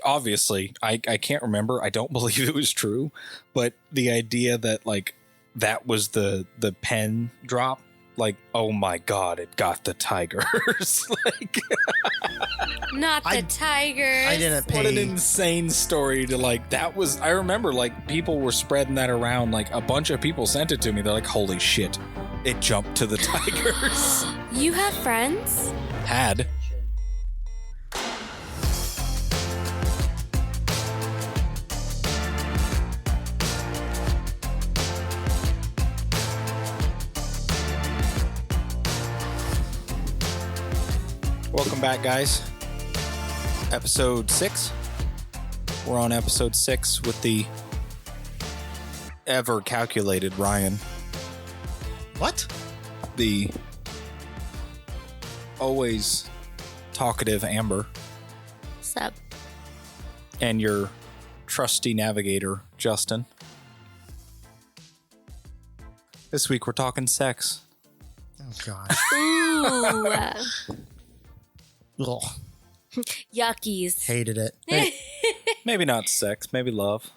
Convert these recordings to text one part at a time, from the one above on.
obviously, I can't remember. I don't believe it was true, but the idea that like that was the pen drop, like, oh my God, it got the tigers. Like, not the tigers. I didn't pay. What an insane story to like. That was. I remember like people were spreading that around. Like a bunch of people sent it to me. They're like, holy shit, it jumped to the tigers. You have friends? Had. Welcome back, guys. Episode 6. We're on episode 6 with the ever calculated Ryan. What? The always talkative Amber. Sup? And your trusty navigator, Justin. This week we're talking sex. Oh, God. Ooh. Ugh. Yuckies. Hated it. Maybe not sex, maybe love.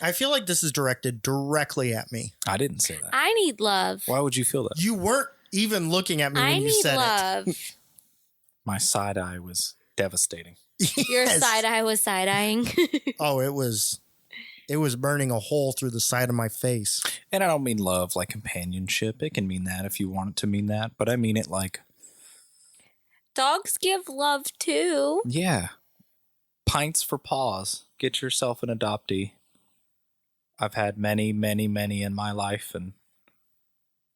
I feel like this is directed directly at me. I didn't say that. I need love. Why would you feel that? You weren't even looking at me I when you need said love. My side eye was devastating. it. Your Yes. side eye was side eyeing. Oh, it was burning a hole through the side of my face. And I don't mean love like companionship. It can mean that if you want it to mean that. But I mean it like, Dogs give love too. yeah. Pints for paws. Get yourself an adoptee. I've had many, many, many in my life. And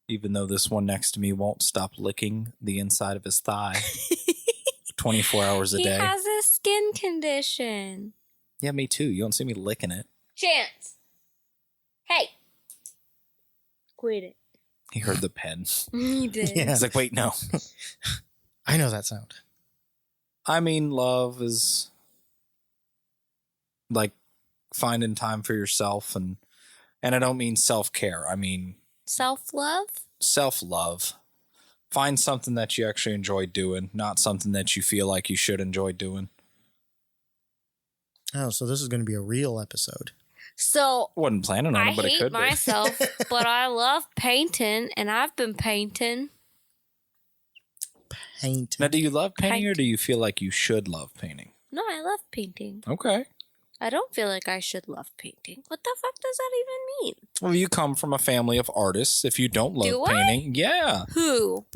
even though this one next to me won't stop licking the inside of his thigh 24 hours a He day. has a skin condition. Yeah, me too. You don't see me licking it. Chance. Hey. Quit it. He heard the pen. He did. Yeah. He's like, wait, no. I know that sound. I mean, love is like finding time for yourself, and I don't mean self-care. I mean Self-love? self-love. Find something that you actually enjoy doing, not something that you feel like you should enjoy doing. Oh, so this is going to be a real episode. So Wasn't planning on I it, but it hate could myself, but I love painting, and I've been painting. Paint. be. Now, do you love painting, or Paint. do you feel like you should love painting? No, I love painting. Okay. I don't feel like I should love painting. What the fuck does that even mean? Well, you come from a family of artists. If you don't love Do I? painting, yeah. Who?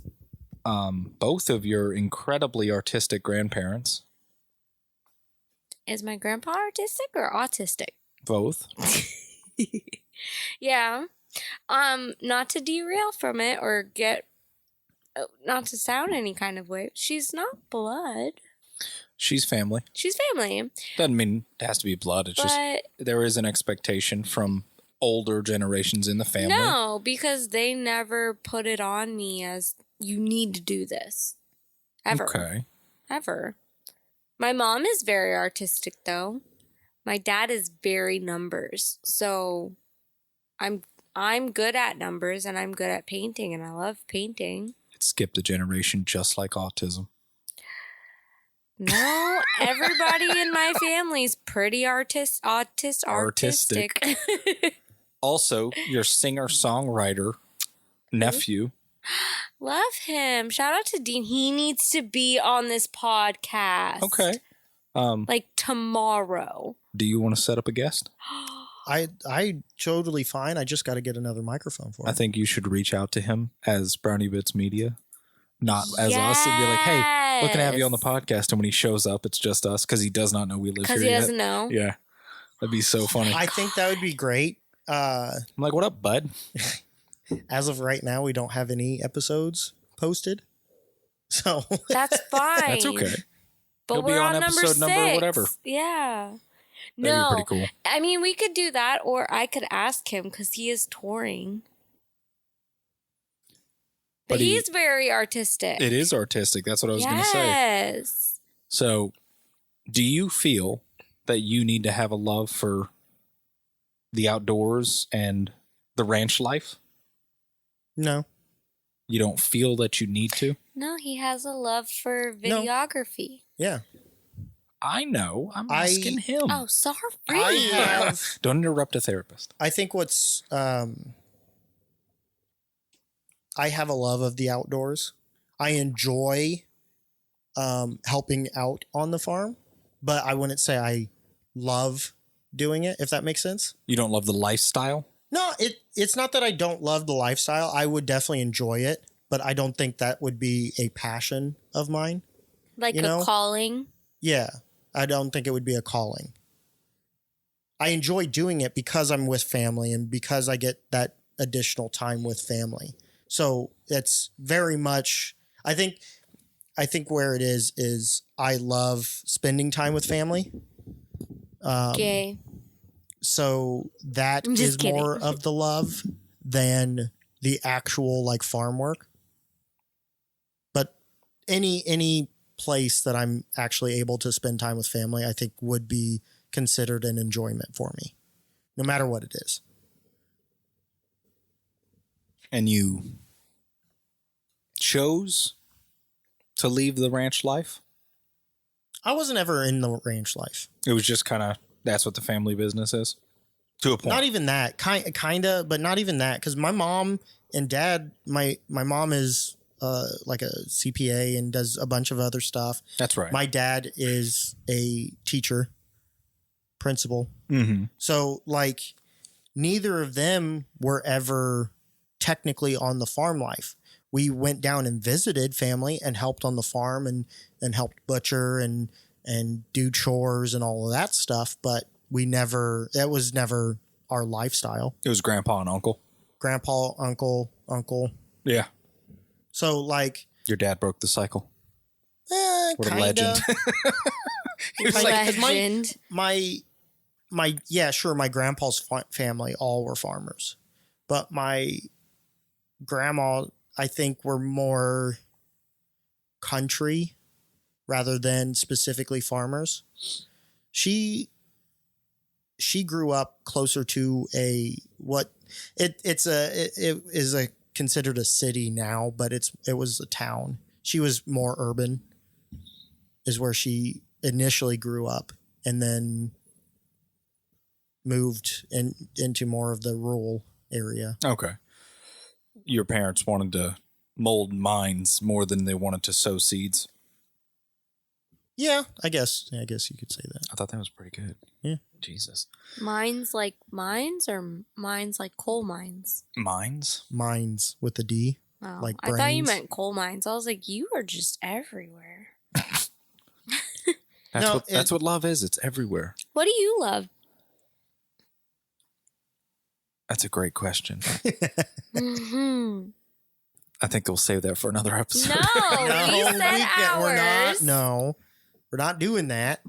Both of your incredibly artistic grandparents. Is my grandpa artistic or autistic? Both. Yeah. Not to derail from it or get, not to sound any kind of way. She's not blood. She's family. She's family. Doesn't mean it has to be blood. It's just But there is an expectation from older generations in the family. no, because they never put it on me as you need to do this. Ever. Okay. Ever. My mom is very artistic though. My dad is very numbers. So I'm good at numbers and I'm good at painting and I love painting. It skipped a generation just like autism. No, everybody in my family's pretty artistic. Also, your singer-songwriter nephew. Love him. Shout out to Dean. He needs to be on this podcast. Okay. Like tomorrow. Do you want to set up a guest? I totally fine. I just got to get another microphone for him. I think you should reach out to him as Brownie Bits Media, not as us, and be like, hey, looking to have you on the podcast. And when he shows up, it's just us because he does not know we live here Because he yet. doesn't know. Yeah. That'd be so funny. I think that would be great. I'm like, what up, bud? As of right now, we don't have any episodes posted. So That's fine. That's okay. But He'll be we're on on number episode number 6. whatever. Yeah. That'd No. be pretty cool. I mean, we could do that, or I could ask him because he is touring. But But he- he's very artistic. It is artistic. That's what I was going to say. Yes. So, do you feel that you need to have a love for the outdoors and the ranch life? no. You don't feel that you need to? No, he has a love for videography. Yeah. I know. I'm asking him. Oh, sorry. I have. Don't interrupt a therapist. I think what's. I have a love of the outdoors. I enjoy helping out on the farm, but I wouldn't say I love doing it, if that makes sense. You don't love the lifestyle? No, it's not that I don't love the lifestyle. I would definitely enjoy it, but I don't think that would be a passion of mine. Like a calling? Yeah, I don't think it would be a calling. I enjoy doing it because I'm with family and because I get that additional time with family. So it's very much, I think where it is I love spending time with family. Okay. So that I'm just is kidding. more of the love than the actual like farm work. But any place that I'm actually able to spend time with family, I think would be considered an enjoyment for me, no matter what it is. And you chose to leave the ranch life? I wasn't ever in the ranch life. It was just kind of, that's what the family business is? To a point. Not even that. Kind of, but not even that. Because my mom and dad, my mom is like a CPA and does a bunch of other stuff. That's right. My dad is a teacher, principal. Mm-hmm. So like neither of them were ever technically on the farm life. We went down and visited family and helped on the farm and helped butcher and do chores and all of that stuff. But it was never our lifestyle. It was grandpa and uncle. Grandpa, uncle. Yeah. So like. Your dad broke the cycle. What Kinda. a legend. He was like, legend. My yeah, sure. My grandpa's family all were farmers, but my grandma, I think, were more country rather than specifically farmers. She grew up closer to it is considered a city now, but it was a town. She was more urban, is where she initially grew up, and then moved into more of the rural area. Okay. Your parents wanted to mold minds more than they wanted to sow seeds. Yeah, I guess you could say that. I thought that was pretty good. Yeah. Jesus. Mines like mines or mines like coal mines? Mines? Mines with a D. Oh, Like I thought you brains. meant coal mines. I was like, you are just everywhere. That's what love is. It's everywhere. What do you love? That's a great question. Mm-hmm. I think we'll save that for another episode. No, we said ours. We're not doing that.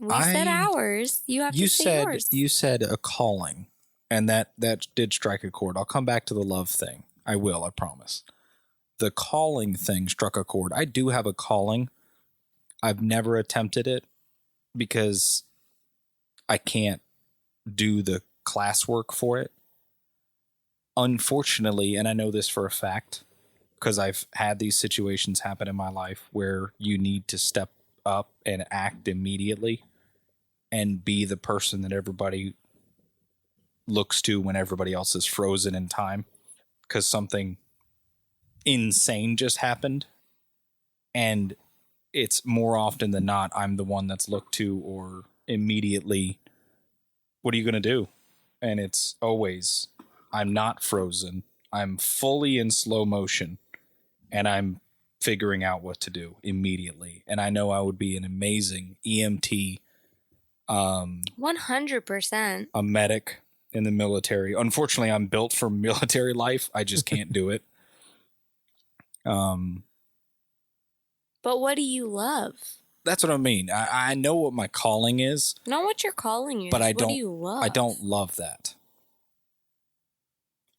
We said ours. You have to say yours. You said a calling, and that did strike a chord. I'll come back to the love thing. I will, I promise. The calling thing struck a chord. I do have a calling. I've never attempted it because I can't do the classwork for it. Unfortunately, and I know this for a fact, because I've had these situations happen in my life where you need to step up and act immediately and be the person that everybody looks to when everybody else is frozen in time because something insane just happened. And it's more often than not, I'm the one that's looked to or immediately, what are you going to do? And it's always, I'm not frozen. I'm fully in slow motion and I'm figuring out what to do immediately. And I know I would be an amazing EMT, 100%. a medic in the military. Unfortunately, I'm built for military life. I just can't do it. But what do you love? That's what I mean. I know what my calling is. Not what your calling is. But what do you love? I don't love that.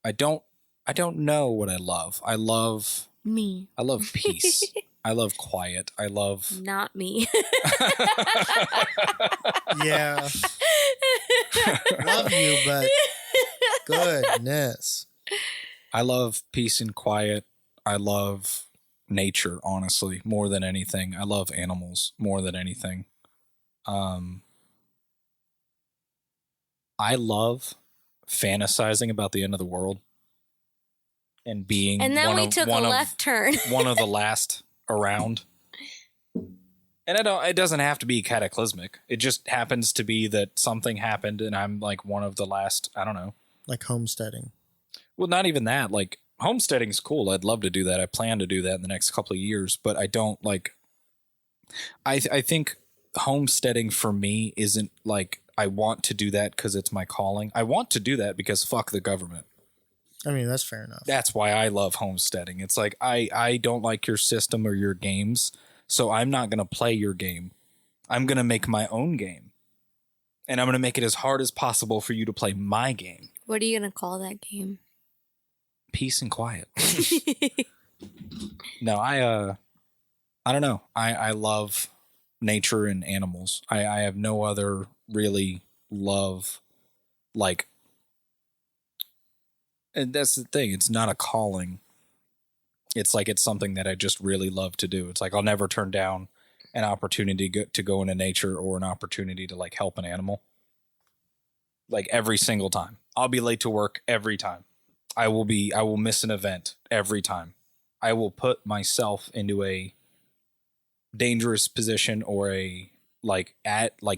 I don't know what I love. I love me. I love peace. I love quiet. I love not me. Yeah. Love you, but goodness. I love peace and quiet. I love nature, honestly, more than anything. I love animals more than anything. I love fantasizing about the end of the world and being And then we took a left turn. one of the last around. And it doesn't have to be cataclysmic. It just happens to be that something happened and I'm like one of the last, I don't know. Like homesteading. Well, not even that. Like homesteading's cool. I'd love to do that. I plan to do that in the next couple of years, but I don't like, I think homesteading for me isn't like, I want to do that because it's my calling. I want to do that because fuck the government. I mean, that's fair enough. That's why I love homesteading. It's like, I don't like your system or your games. So I'm not going to play your game. I'm going to make my own game. And I'm going to make it as hard as possible for you to play my game. What are you going to call that game? Peace and quiet. No, I don't know. I love nature and animals. I have no other really love, like, and that's the thing. It's not a calling. It's like it's something that I just really love to do. It's like I'll never turn down an opportunity to go into nature or an opportunity to like help an animal. Like every single time. I'll be late to work every time. I will miss an event every time. I will put myself into a dangerous position or a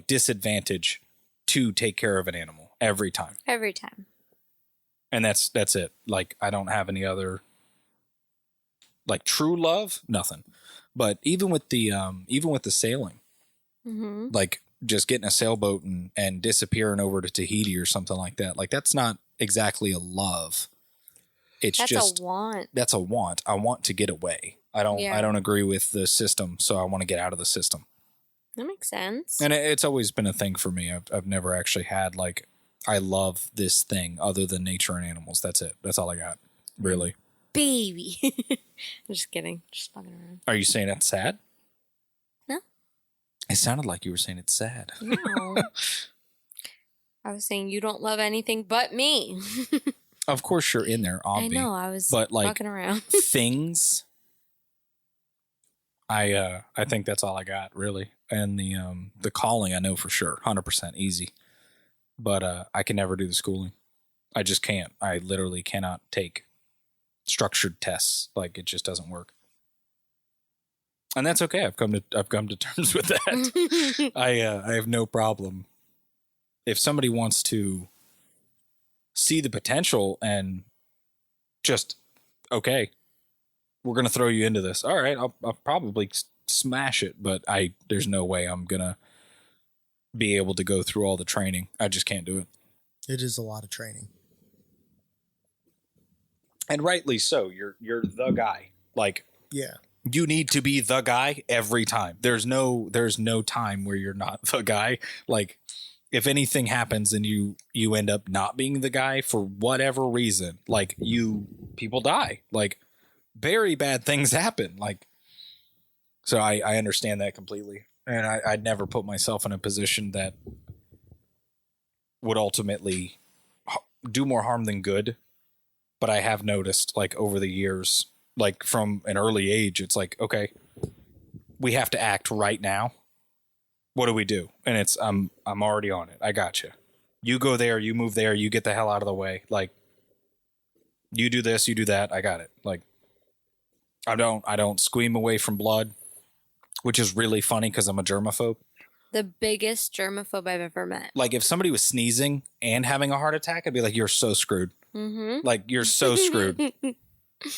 disadvantage to take care of an animal every time. Every time. And that's it. Like I don't have any other like true love, nothing. But even with the sailing, like just getting a sailboat and disappearing over to Tahiti or something like that, like that's not exactly a love. That's just a want. That's a want. I want to get away. I don't agree with the system, so I want to get out of the system. That makes sense. And it's always been a thing for me. I've never actually had like I love this thing other than nature and animals. That's it. That's all I got. Really. Baby. I'm just kidding. Just fucking around. Are you saying that's sad? No. It sounded like you were saying it's sad. No. I was saying you don't love anything but me. Of course you're in there, I know. I was but like fucking around. things. I think that's all I got really. And the calling I know for sure, 100% easy. But I can never do the schooling. I just can't. I literally cannot take structured tests. Like it just doesn't work. And that's okay. I've come to terms with that. I have no problem. If somebody wants to see the potential and just okay, we're gonna throw you into this. All right, I'll probably smash it, but there's no way I'm gonna be able to go through all the training. I just can't do it. It is a lot of training. And rightly so. You're the guy. Like, yeah, you need to be the guy every time. There's no time where you're not the guy. Like, if anything happens and you end up not being the guy for whatever reason, like people die. Like, very bad things happen. Like, so I understand that completely. And I'd never put myself in a position that would ultimately do more harm than good. But I have noticed, like, over the years, like, from an early age, it's like, okay, we have to act right now. What do we do? And it's, I'm already on it. I got you. You go there, you move there, you get the hell out of the way. Like, you do this, you do that. I got it. Like, I don't scream away from blood, which is really funny because I'm a germaphobe. The biggest germaphobe I've ever met. Like, if somebody was sneezing and having a heart attack, I'd be like, you're so screwed. Mm-hmm. Like, you're so screwed.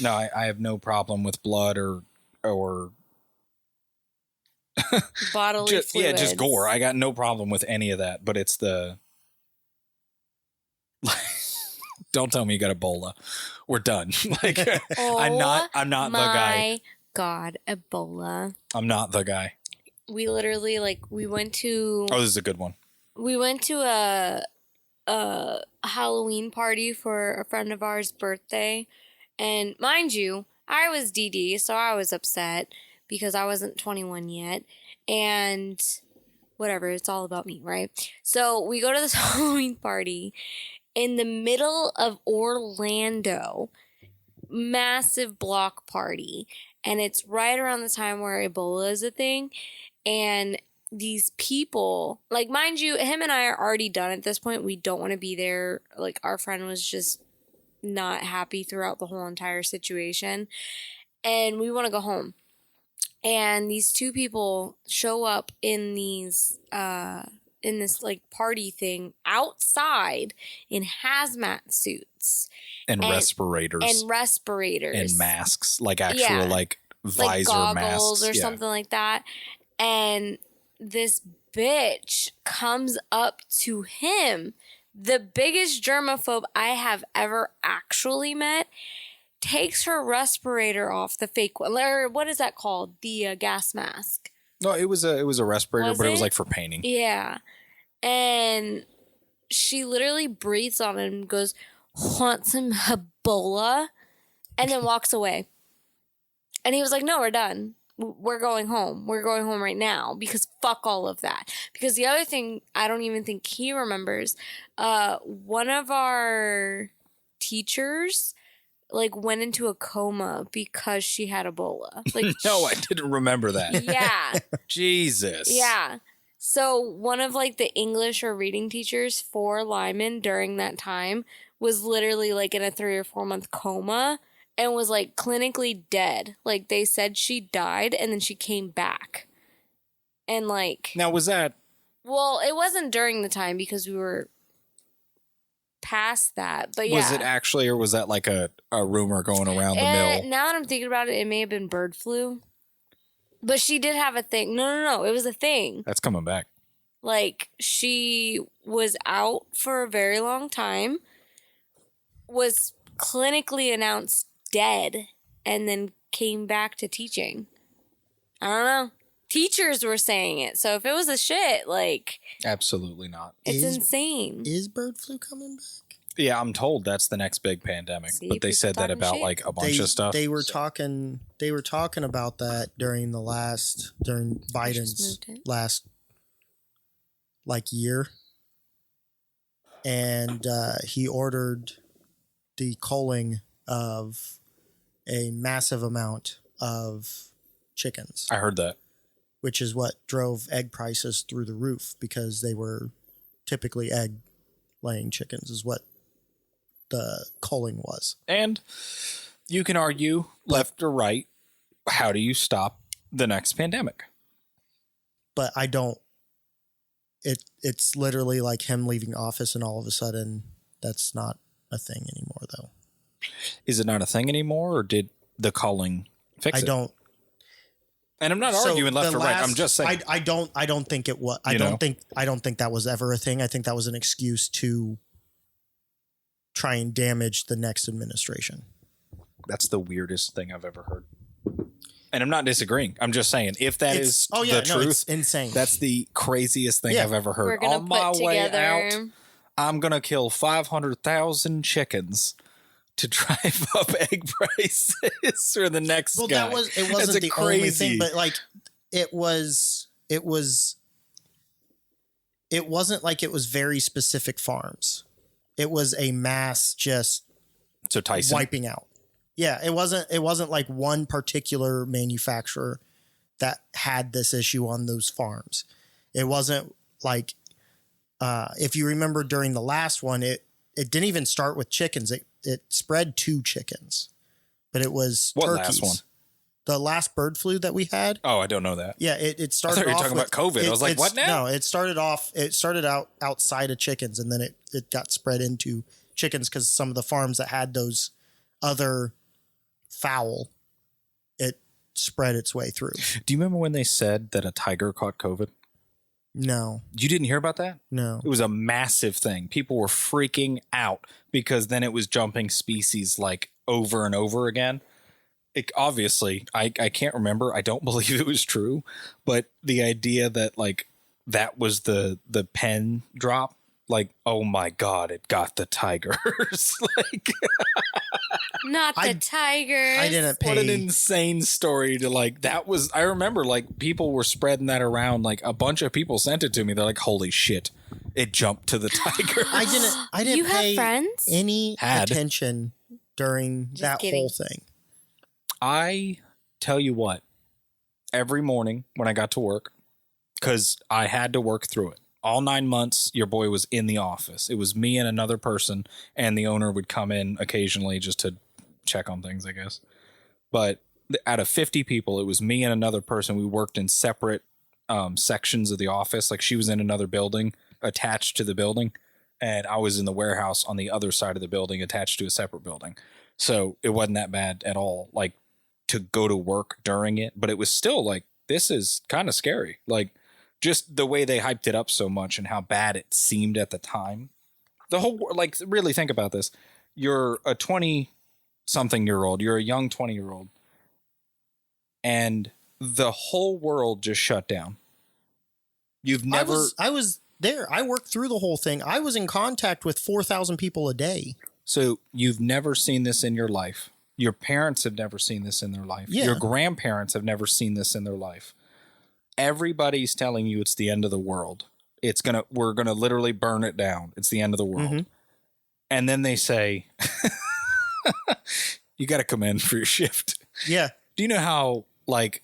No, I have no problem with blood or bodily fluids. Yeah, just gore. I got no problem with any of that. But it's don't tell me you got Ebola. We're done. Like, I'm not the guy. My God, Ebola. I'm not the guy. We literally we went to. Oh, this is a good one. We went to a Halloween party for a friend of ours' birthday. And mind you, I was DD, so I was upset because I wasn't 21 yet. And whatever, it's all about me, right? So we go to this Halloween party in the middle of Orlando. Massive block party. And it's right around the time where Ebola is a thing. And these people, like, mind you, him and I are already done at this point. We don't want to be there. Like, our friend was just not happy throughout the whole entire situation. And we want to go home. And these two people show up in these, in this like party thing outside in hazmat suits And respirators. And masks, like actual like visor goggles masks. Or something like that. And this bitch comes up to him, the biggest germaphobe I have ever actually met, takes her respirator off, the fake one, or what is that called? The gas mask. No, it was a respirator, but it was like for painting. Yeah. And she literally breathes on him and goes, "Want some Ebola?" And then walks away. And he was like, "No, we're done. We're going home. We're going home right now because fuck all of that." Because the other thing, I don't even think he remembers, one of our teachers like went into a coma because she had Ebola. Like, no, I didn't remember that. Yeah. Jesus. Yeah. So one of like the English or reading teachers for Lyman during that time was literally like in a 3 or 4 month coma and was like clinically dead. Like they said she died and then she came back. And like... Now was that... Well, it wasn't during the time because we were past that, but yeah. Was it actually, or was that like a rumor going around the mill? Now that I'm thinking about it, it may have been bird flu. But she did have a thing. No. It was a thing. That's coming back. Like, she was out for a very long time, was clinically announced dead, and then came back to teaching. I don't know. Teachers were saying it. So if it was a shit, like... Absolutely not. It's insane. Is bird flu coming back? Yeah, I'm told that's the next big pandemic. See, but they said that about shit. like a bunch of stuff. They were talking about that during Biden's last like year. And he ordered the culling of a massive amount of chickens. I heard that. Which is what drove egg prices through the roof because they were typically egg laying chickens is what the culling was. And you can argue left or right, how do you stop the next pandemic? But I don't. It's literally like him leaving office and all of a sudden that's not a thing anymore though. Is it not a thing anymore or did the culling fix it? I don't. And I'm not arguing left or right. I'm just saying. I don't think it was. I don't think that was ever a thing. I think that was an excuse to try and damage the next administration. That's the weirdest thing I've ever heard. And I'm not disagreeing. I'm just saying if that is the truth, it's insane. That's the craziest thing I've ever heard. We're gonna On my put way together... out, I'm gonna kill 500,000 chickens to drive up egg prices for the next guy. It wasn't the only thing, but like it wasn't like it was very specific farms. It was a mass just wiping out. Yeah, it wasn't like one particular manufacturer that had this issue on those farms. It wasn't like if you remember during the last one, it didn't even start with chickens. It spread to chickens, but it was what turkeys. Last one? The last bird flu that we had. Oh, I don't know that. Yeah, it started. I thought you were talking about COVID. I was like, what now? No, it started out outside of chickens, and then it got spread into chickens because some of the farms that had those other fowl, it spread its way through. Do you remember when they said that a tiger caught COVID? No. You didn't hear about that? No. It was a massive thing. People were freaking out because then it was jumping species like over and over again. Obviously, I can't remember. I don't believe it was true, but the idea that like that was the pen drop, like, oh my God, it got the tigers. Like, not the tigers. I didn't pay. What an insane story to like, that was, I remember like people were spreading that around. Like a bunch of people sent it to me. They're like, holy shit, it jumped to the tiger. I didn't You pay have friends? any attention during that kidding. whole thing. I tell you what, every morning when I got to work, because I had to work through it. All 9 months, your boy was in the office. It was me and another person, and the owner would come in occasionally just to check on things, I guess. But out of 50 people, it was me and another person. We worked in separate sections of the office. Like she was in another building attached to the building, and I was in the warehouse on the other side of the building attached to a separate building. So it wasn't that bad at all, like to go to work during it. But it was still like, this is kind of scary. Like just the way they hyped it up so much and how bad it seemed at the time. The whole, like, really think about this. You're a 20-something-year-old. You're a young 20-year-old. And the whole world just shut down. You've never... I was there. I worked through the whole thing. I was in contact with 4,000 people a day. So you've never seen this in your life. Your parents have never seen this in their life. Yeah. Your grandparents have never seen this in their life. Everybody's telling you it's the end of the world. We're gonna literally burn it down. It's the end of the world. Mm-hmm. And then they say, you got to come in for your shift. Yeah. Do you know how, like,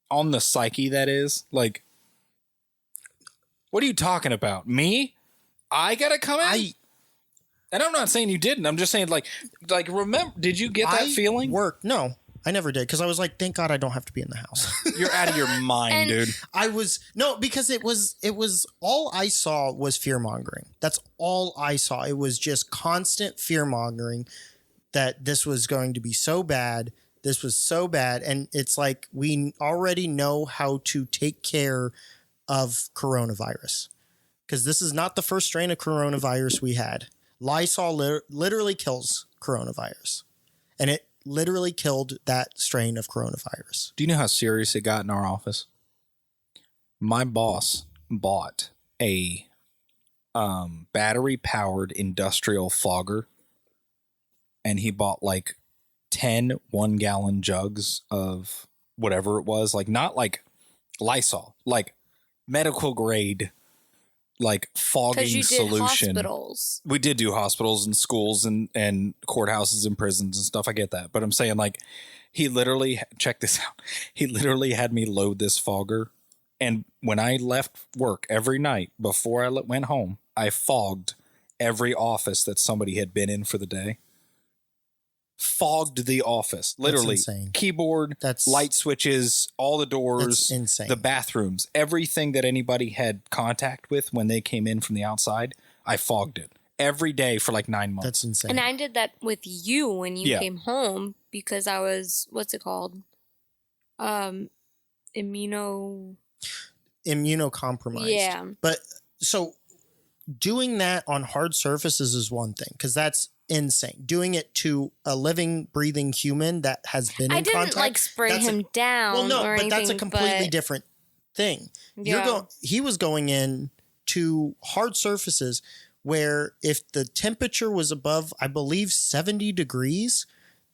on the psyche that is? Like, what are you talking about? Me? I got to come in? And I'm not saying you didn't. I'm just saying, like, remember, did you get that feeling? No, I never did. Because I was like, thank God I don't have to be in the house. You're out of your mind, dude. Because it was all I saw was fear mongering. That's all I saw. It was just constant fear mongering that this was going to be so bad. This was so bad. And it's like, we already know how to take care of coronavirus. Because this is not the first strain of coronavirus we had. Lysol literally kills coronavirus. And it literally killed that strain of coronavirus. Do you know how serious it got in our office? My boss bought a battery-powered industrial fogger, and he bought like 10 one-gallon jugs of whatever it was, like not like Lysol, like medical grade, like fogging you did solution. Hospitals. We did do hospitals and schools and courthouses and prisons and stuff. I get that. But I'm saying, like, he literally, check this out. He literally had me load this fogger. And when I left work every night before I went home, I fogged every office that somebody had been in for the day. Fogged the office, literally. Keyboard, light switches, all the doors, the bathrooms, everything that anybody had contact with when they came in from the outside. I fogged it every day for like 9 months. That's insane. And I did that with you when you came home because I was, what's it called? Immunocompromised. Yeah. But so doing that on hard surfaces is one thing, because that's insane. Doing it to a living, breathing human that has been in contact. I didn't like spray him down. Well, no, or but anything, that's a completely different thing. Yeah. He was going in to hard surfaces where if the temperature was above, I believe, 70 degrees,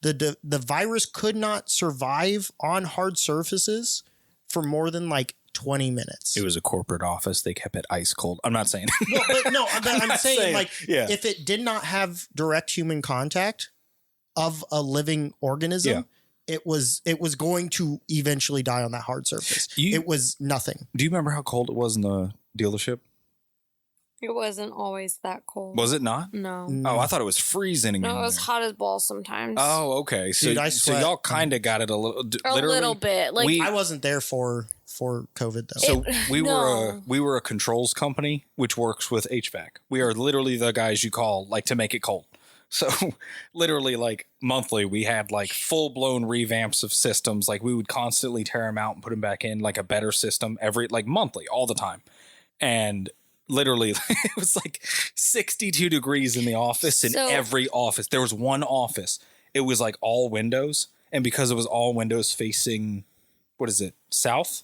the virus could not survive on hard surfaces for more than like 20 minutes. It was a corporate office. They kept it ice cold. I'm not saying. Well, I'm saying like, if it did not have direct human contact of a living organism, it was going to eventually die on that hard surface. It was nothing. Do you remember how cold it was in the dealership? It wasn't always that cold. Was it not? No. Oh, I thought it was freezing. No, it was hot as balls sometimes. Oh, okay. So, Dude, so y'all kind of got it a little bit. Like I wasn't there for COVID though. So we were a controls company which works with HVAC. We are literally the guys you call like to make it cold. So literally like monthly we had like full blown revamps of systems. Like we would constantly tear them out and put them back in like a better system every like monthly all the time. And literally it was like 62 degrees in the office in every office. There was one office. It was like all windows. And because it was all windows facing, what is it? South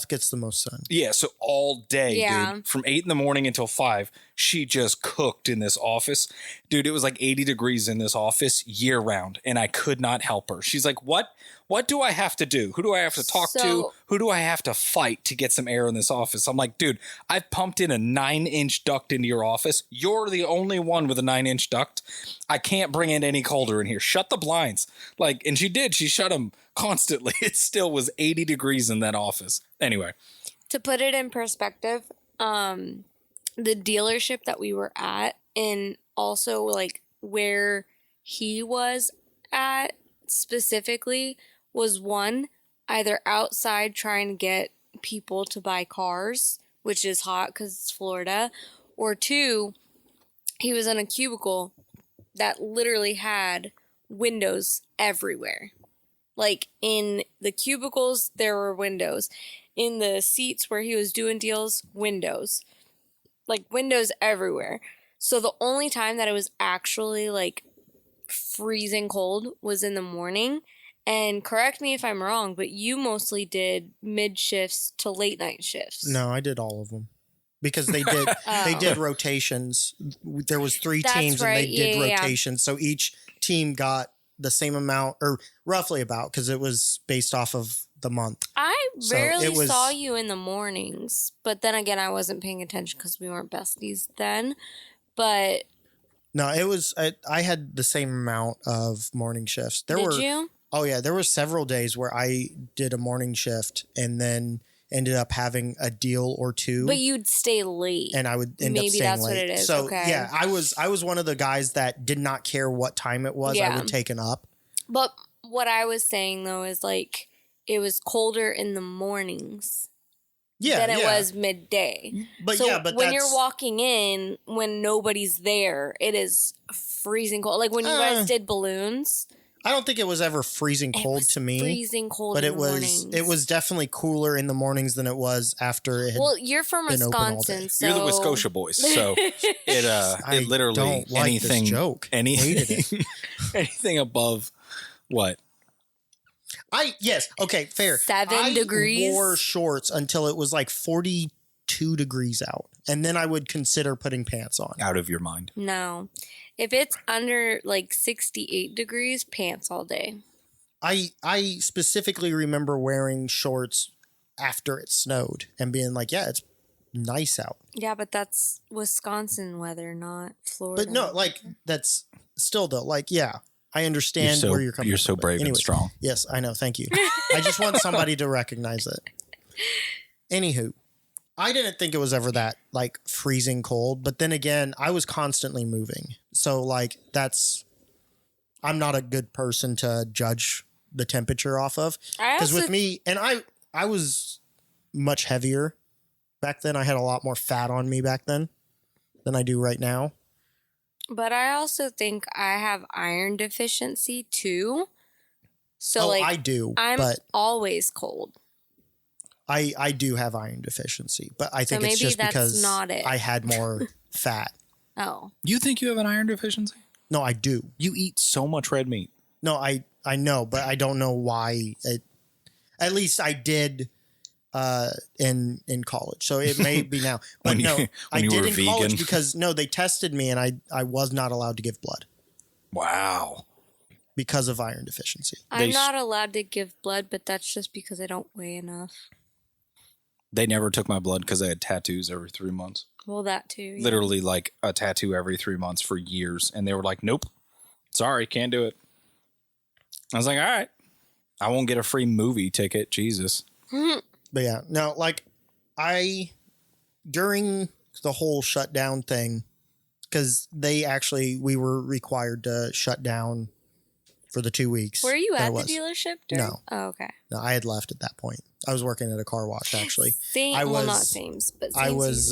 gets the most sun. Yeah, so all day, dude, from 8 in the morning until 5, she just cooked in this office. Dude, it was like 80 degrees in this office year round, and I could not help her. She's like, what What do I have to do? Who do I have to talk to? Who do I have to fight to get some air in this office? I'm like, dude, I've pumped in a 9-inch duct into your office. You're the only one with a 9-inch duct. I can't bring in any colder in here. Shut the blinds. Like, and she did. She shut them constantly. It still was 80 degrees in that office. Anyway. To put it in perspective, the dealership that we were at and also like where he was at specifically was one, either outside trying to get people to buy cars, which is hot because it's Florida, or two, he was in a cubicle that literally had windows everywhere. Like in the cubicles, there were windows. In the seats where he was doing deals, windows. Like windows everywhere. So the only time that it was actually like freezing cold was in the morning. And correct me if I'm wrong, but you mostly did mid shifts to late night shifts. No, I did all of them because they did they did rotations. There was 3 teams and they did rotations. So each team got the same amount or roughly about because it was based off of the month. I rarely saw you in the mornings, but then again, I wasn't paying attention because we weren't besties then. But no, it was I had the same amount of morning shifts. Did you? Oh yeah, there were several days where I did a morning shift and then ended up having a deal or two. But you'd stay late. And I would end up staying late. Maybe that's what it is. So okay. Yeah, I was one of the guys that did not care what time it was. Yeah. I would take it up. But what I was saying though is like it was colder in the mornings. Yeah, than it was midday. But so when you're walking in, when nobody's there, it is freezing cold. Like when you guys did balloons. I don't think it was ever freezing cold to me. Freezing cold, but in the mornings. It was definitely cooler in the mornings than it was after it had Well, you're from Wisconsin, so you're the Wisconsin boys, so it literally don't like anything this joke. Hated it. Anything above what? Okay, fair. 7 degrees. I wore shorts until it was like 42 degrees out, and then I would consider putting pants on. Out of your mind. No. If it's under like 68 degrees, pants all day. I specifically remember wearing shorts after it snowed and being like, yeah, it's nice out. Yeah, but that's Wisconsin weather, not Florida. But no, like that's still though, like, yeah, I understand where you're coming from. You're so brave and strong. Yes, I know. Thank you. I just want somebody to recognize it. Anywho. I didn't think it was ever that like freezing cold, but then again, I was constantly moving. So like I'm not a good person to judge the temperature off of. Because with me, and I was much heavier back then. I had a lot more fat on me back then than I do right now. But I also think I have iron deficiency too. So I do. I'm always cold. I do have iron deficiency, but I think it's just because I had more fat. Oh. You think you have an iron deficiency? No, I do. You eat so much red meat. No, I know, but I don't know why. At least I did in college, so it may be now. But I did in college because they tested me and I was not allowed to give blood. Wow. Because of iron deficiency. I'm not allowed to give blood, but that's just because I don't weigh enough. They never took my blood because I had tattoos every 3 months. Well, that too. Yeah. Literally like a tattoo every 3 months for years. And they were like, nope, sorry, can't do it. I was like, all right, I won't get a free movie ticket. Jesus. But yeah, no, like during the whole shutdown thing, because we were required to shut down for the 2 weeks. Were you at the dealership? No. Oh, okay. No, I had left at that point. I was working at a car wash, actually. Not same, but I was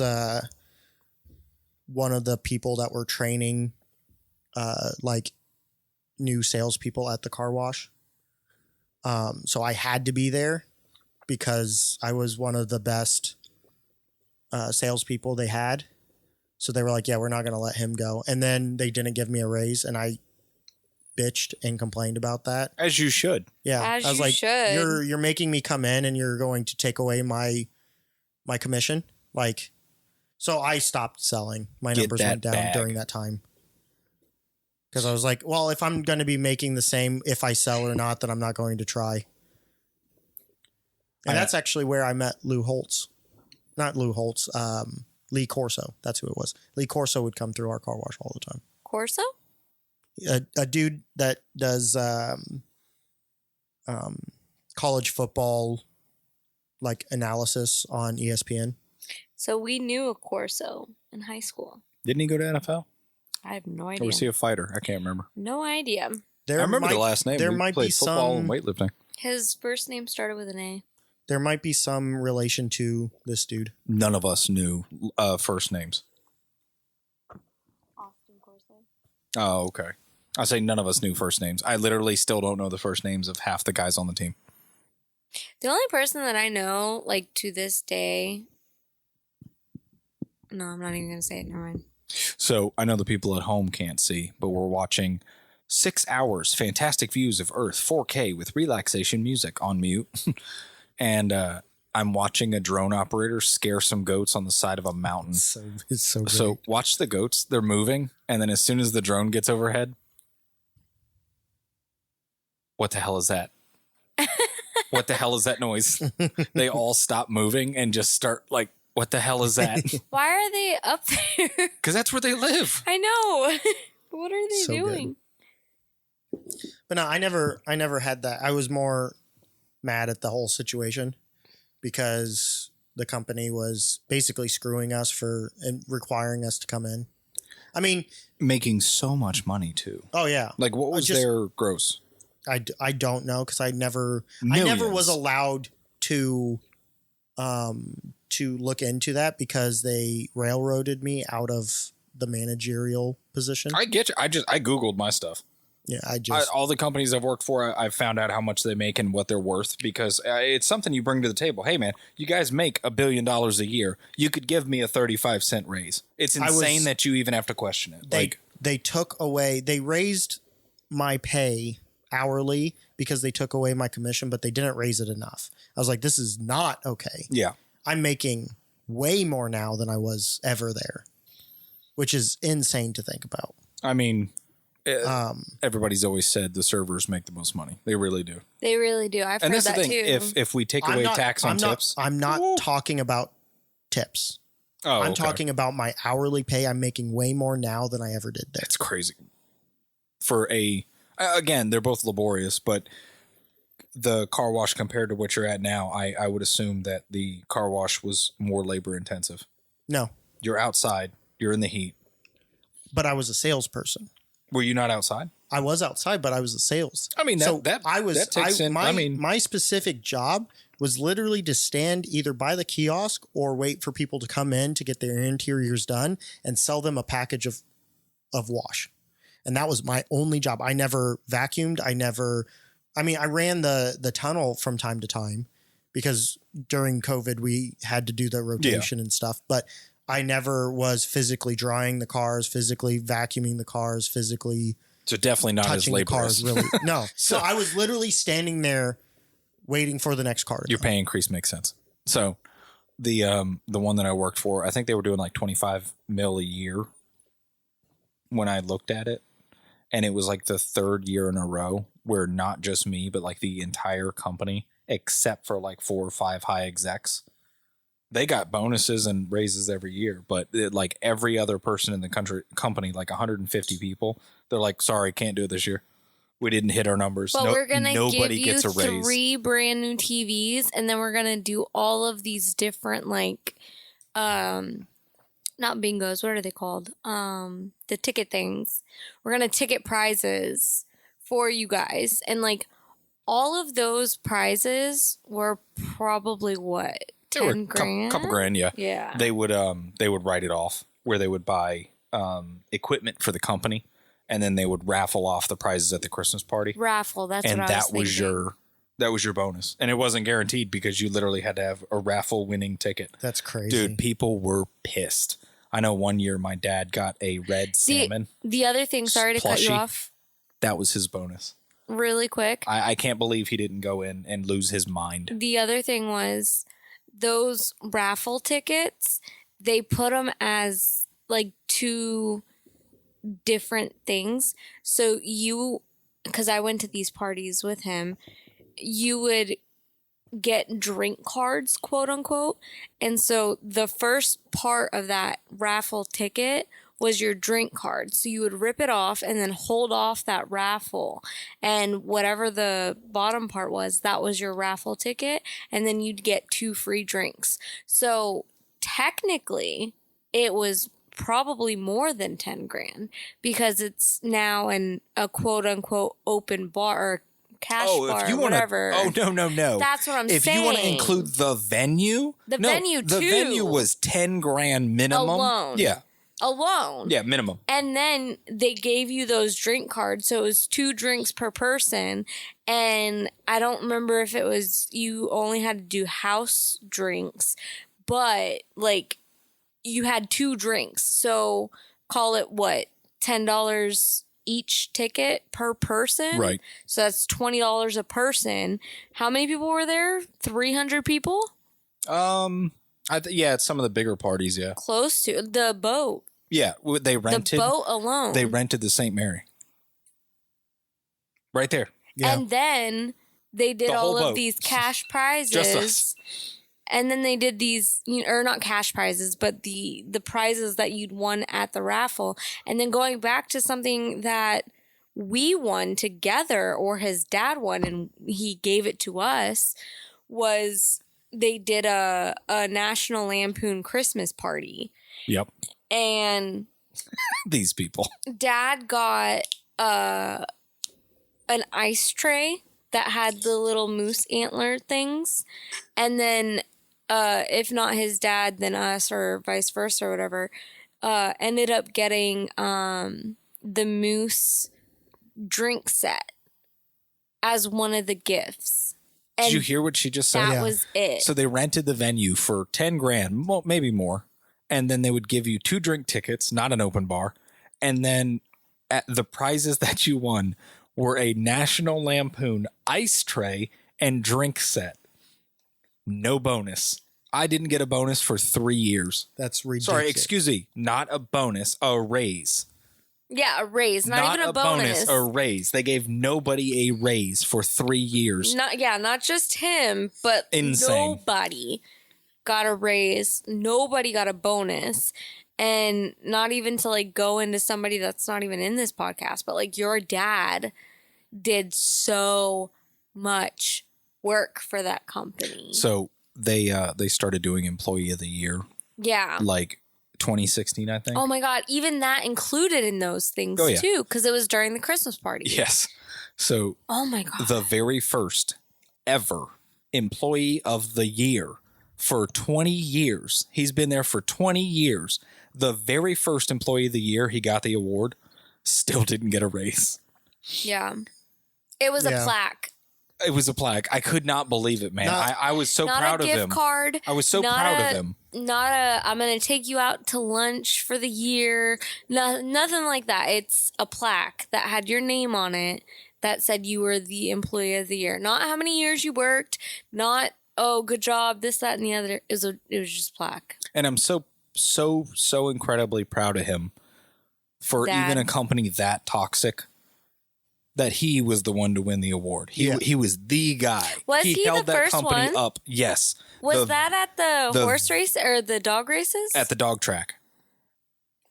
one of the people that were training like new salespeople at the car wash. So I had to be there because I was one of the best salespeople they had. So they were like, yeah, we're not going to let him go. And then they didn't give me a raise, and I bitched and complained about that. As you should. Yeah. I was like, you're making me come in and you're going to take away my commission. Like, so I stopped selling. My numbers went down during that time. Because I was like, well, if I'm going to be making the same if I sell or not, then I'm not going to try. And that's actually where I met Lou Holtz. Not Lou Holtz, Lee Corso. That's who it was. Lee Corso would come through our car wash all the time. Corso? A dude that does college football like analysis on ESPN. So we knew a Corso in high school. Didn't he go to NFL? I have no Or idea. was he a fighter? I can't remember. No idea. I remember the last name. There We might played be football some. and weightlifting. His first name started with an A. There might be some relation to this dude. None of us knew first names. Austin Corso. Oh, okay. I say none of us knew first names. I literally still don't know the first names of half the guys on the team. The only person that I know, like, to this day... No, I'm not even going to say it. Never mind. So I know the people at home can't see, but we're watching 6 hours, fantastic views of Earth, 4K with relaxation music on mute. And I'm watching a drone operator scare some goats on the side of a mountain. It's so great. So watch the goats. They're moving. And then as soon as the drone gets overhead, what the hell is that? What the hell is that noise? They all stop moving and just start like, what the hell is that? Why are they up there? Because that's where they live. I know. What are they So doing? But no, I never had that. I was more mad at the whole situation because the company was basically screwing us and requiring us to come in. I mean, Making so much money too. oh yeah. Like what was their gross? I don't know because I never was allowed to look into that because they railroaded me out of the managerial position. I get you. I Googled my stuff. Yeah, all the companies I've worked for, I've found out how much they make and what they're worth because it's something you bring to the table. Hey, man, you guys make $1 billion a year. You could give me a 35-cent raise. It's insane that you even have to question it. They raised my pay hourly because they took away my commission, but they didn't raise it enough. I was like, this is not okay. Yeah. I'm making way more now than I was ever there, which is insane to think about. I mean, everybody's always said the servers make the most money. They really do. They really do. I've heard that too. If we take away tax on tips. I'm not talking about tips. Oh, I'm talking about my hourly pay. I'm making way more now than I ever did there. That's crazy. Again, they're both laborious, but the car wash compared to what you're at now, I would assume that the car wash was more labor intensive. No. You're outside. You're in the heat. But I was a salesperson. Were you not outside? I was outside, but I was a sales. I mean, my specific job was literally to stand either by the kiosk or wait for people to come in to get their interiors done and sell them a package of wash. And that was my only job. I never vacuumed. I ran the tunnel from time to time because during COVID we had to do the rotation and stuff, but I never was physically drying the cars, physically vacuuming the cars, physically so definitely not as laborious. Really. No. So I was literally standing there waiting for the next car to Your come. pay increase makes sense. So the one that I worked for, I think they were doing like 25 mil a year when I looked at it. And it was like the third year in a row where not just me, but like the entire company, except for like 4 or 5 high execs, they got bonuses and raises every year. But like every other person in the company, like 150 people, they're like, sorry, can't do it this year. We didn't hit our numbers. But we're going to give you gets a raise. 3 brand new TVs. And then we're going to do all of these different like, not bingos. What are they called? The ticket things. We're going to ticket prizes for you guys. And like all of those prizes were probably what? 10 grand? Couple grand, yeah. Yeah. They would write it off where they would buy equipment for the company and then they would raffle off the prizes at the Christmas party. Raffle, that's what I was thinking. That was your bonus. And it wasn't guaranteed because you literally had to have a raffle winning ticket. That's crazy. Dude, people were pissed. I know one year my dad got a red salmon. The other thing, sorry to cut you off. That was his bonus. Really quick. I can't believe he didn't go in and lose his mind. The other thing was those raffle tickets, they put them as like 2 different things. So because I went to these parties with him, you would get drink cards, quote unquote. And so the first part of that raffle ticket was your drink card. So you would rip it off and then hold off that raffle. And whatever the bottom part was, that was your raffle ticket. And then you'd get 2 free drinks. So technically, it was probably more than 10 grand because it's now a quote unquote open bar or cash bar if you or wanna, whatever. Oh, no. That's what I'm saying. If you want to include the venue, The venue, the too. venue was 10 grand minimum. Alone. Yeah. Alone. Yeah, minimum. And then they gave you those drink cards. So it was 2 drinks per person. And I don't remember if it was you only had to do house drinks, but like you had 2 drinks. So call it what? $10 each ticket per person. Right. So that's $20 a person. How many people were there? 300 people? Yeah, it's some of the bigger parties, yeah. Close to the boat. Yeah, they rented. The boat alone. They rented the St. Mary. Right there. Yeah. And then they did The whole all of boat. these cash prizes. Just us. And then they did these, or not cash prizes, but the prizes that you'd won at the raffle. And then going back to something that we won together, or his dad won, and he gave it to us, was they did a National Lampoon Christmas party. Yep. And These people. Dad got an ice tray that had the little moose antler things. And then if not his dad, then us, or vice versa or whatever, ended up getting the moose drink set as one of the gifts. And Did you hear what she just said? that Yeah. was it. So they rented the venue for 10 grand, well, maybe more. And then they would give you 2 drink tickets, not an open bar. And then the prizes that you won were a National Lampoon ice tray and drink set. No bonus. I didn't get a bonus for 3 years. That's ridiculous. Sorry, excuse me. Not a bonus, a raise. Yeah, a raise, not even a bonus. A raise. They gave nobody a raise for 3 years. Not just him, but Insane. nobody got a raise. Nobody got a bonus. And not even to like go into somebody that's not even in this podcast, but like your dad did so much work for that company. So they started doing Employee of the Year, Yeah. like 2016, I think. Oh my God. Even that included in those things Oh, yeah. too, because it was during the Christmas party. Yes. So Oh my God. the very first ever Employee of the Year for 20 years. He's been there for 20 years. The very first Employee of the Year, he got the award, still didn't get a raise. Yeah. It was a Yeah. plaque. It was a plaque. I could not believe it, man. Not- I was so Not proud a of gift him. card. I was so not proud a- of him. Not a, I'm going to take you out to lunch for the year. No, nothing like that. It's a plaque that had your name on it that said you were the Employee of the Year. Not how many years you worked, not, oh, good job, this, that, and the other. It was just plaque. And I'm so incredibly proud of him for Dad. even a company that toxic that he was the one to win the award. Yeah. He was the guy. Was he held the that first company one? up. Yes. Was that at the the- horse race or the dog races? At the dog track.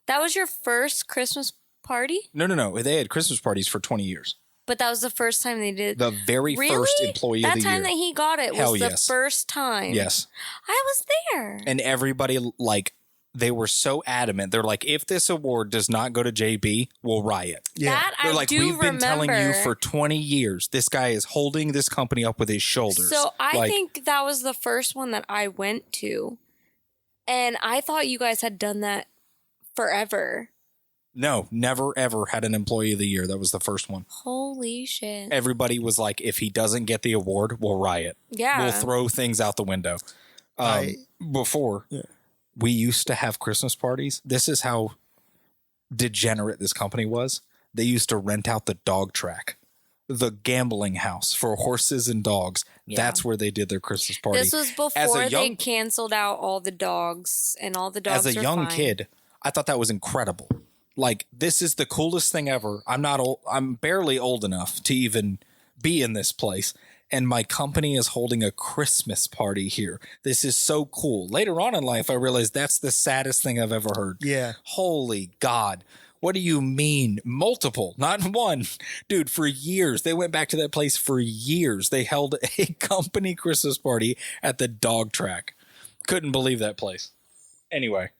That was your first Christmas party? No. They had Christmas parties for 20 years. But that was the first time they did. The very Really? first Employee of That the time Year. that he got it Hell was the yes. first time. Yes. I was there. And everybody, like, they were so adamant. They're like, if this award does not go to JB, we'll riot. Yeah. That They're I like, do we've been telling you remember. for 20 years, this guy is holding this company up with his shoulders. So I Like, think that was the first one that I went to. And I thought you guys had done that forever. no, never ever had an Employee of the Year. That was the first one. Holy shit. Everybody was like, if he doesn't get the award, we'll riot. Yeah. We'll throw things out the window. Before, we used to have Christmas parties. This is how degenerate this company was. They used to rent out the dog track, the gambling house for horses and dogs. Yeah. That's where they did their Christmas party. This was As before a they young- canceled out all the dogs, and all the dogs As a are young fine. kid, I thought that was incredible. Like, this is the coolest thing ever. I'm not old. I'm barely old enough to even be in this place. And my company is holding a Christmas party here. This is so cool. Later on in life, I realized that's the saddest thing I've ever heard. Yeah. Holy God. What do you mean? Multiple, not one. Dude, for years, they went back to that place for years. They held a company Christmas party at the dog track. Couldn't believe that place. Anyway.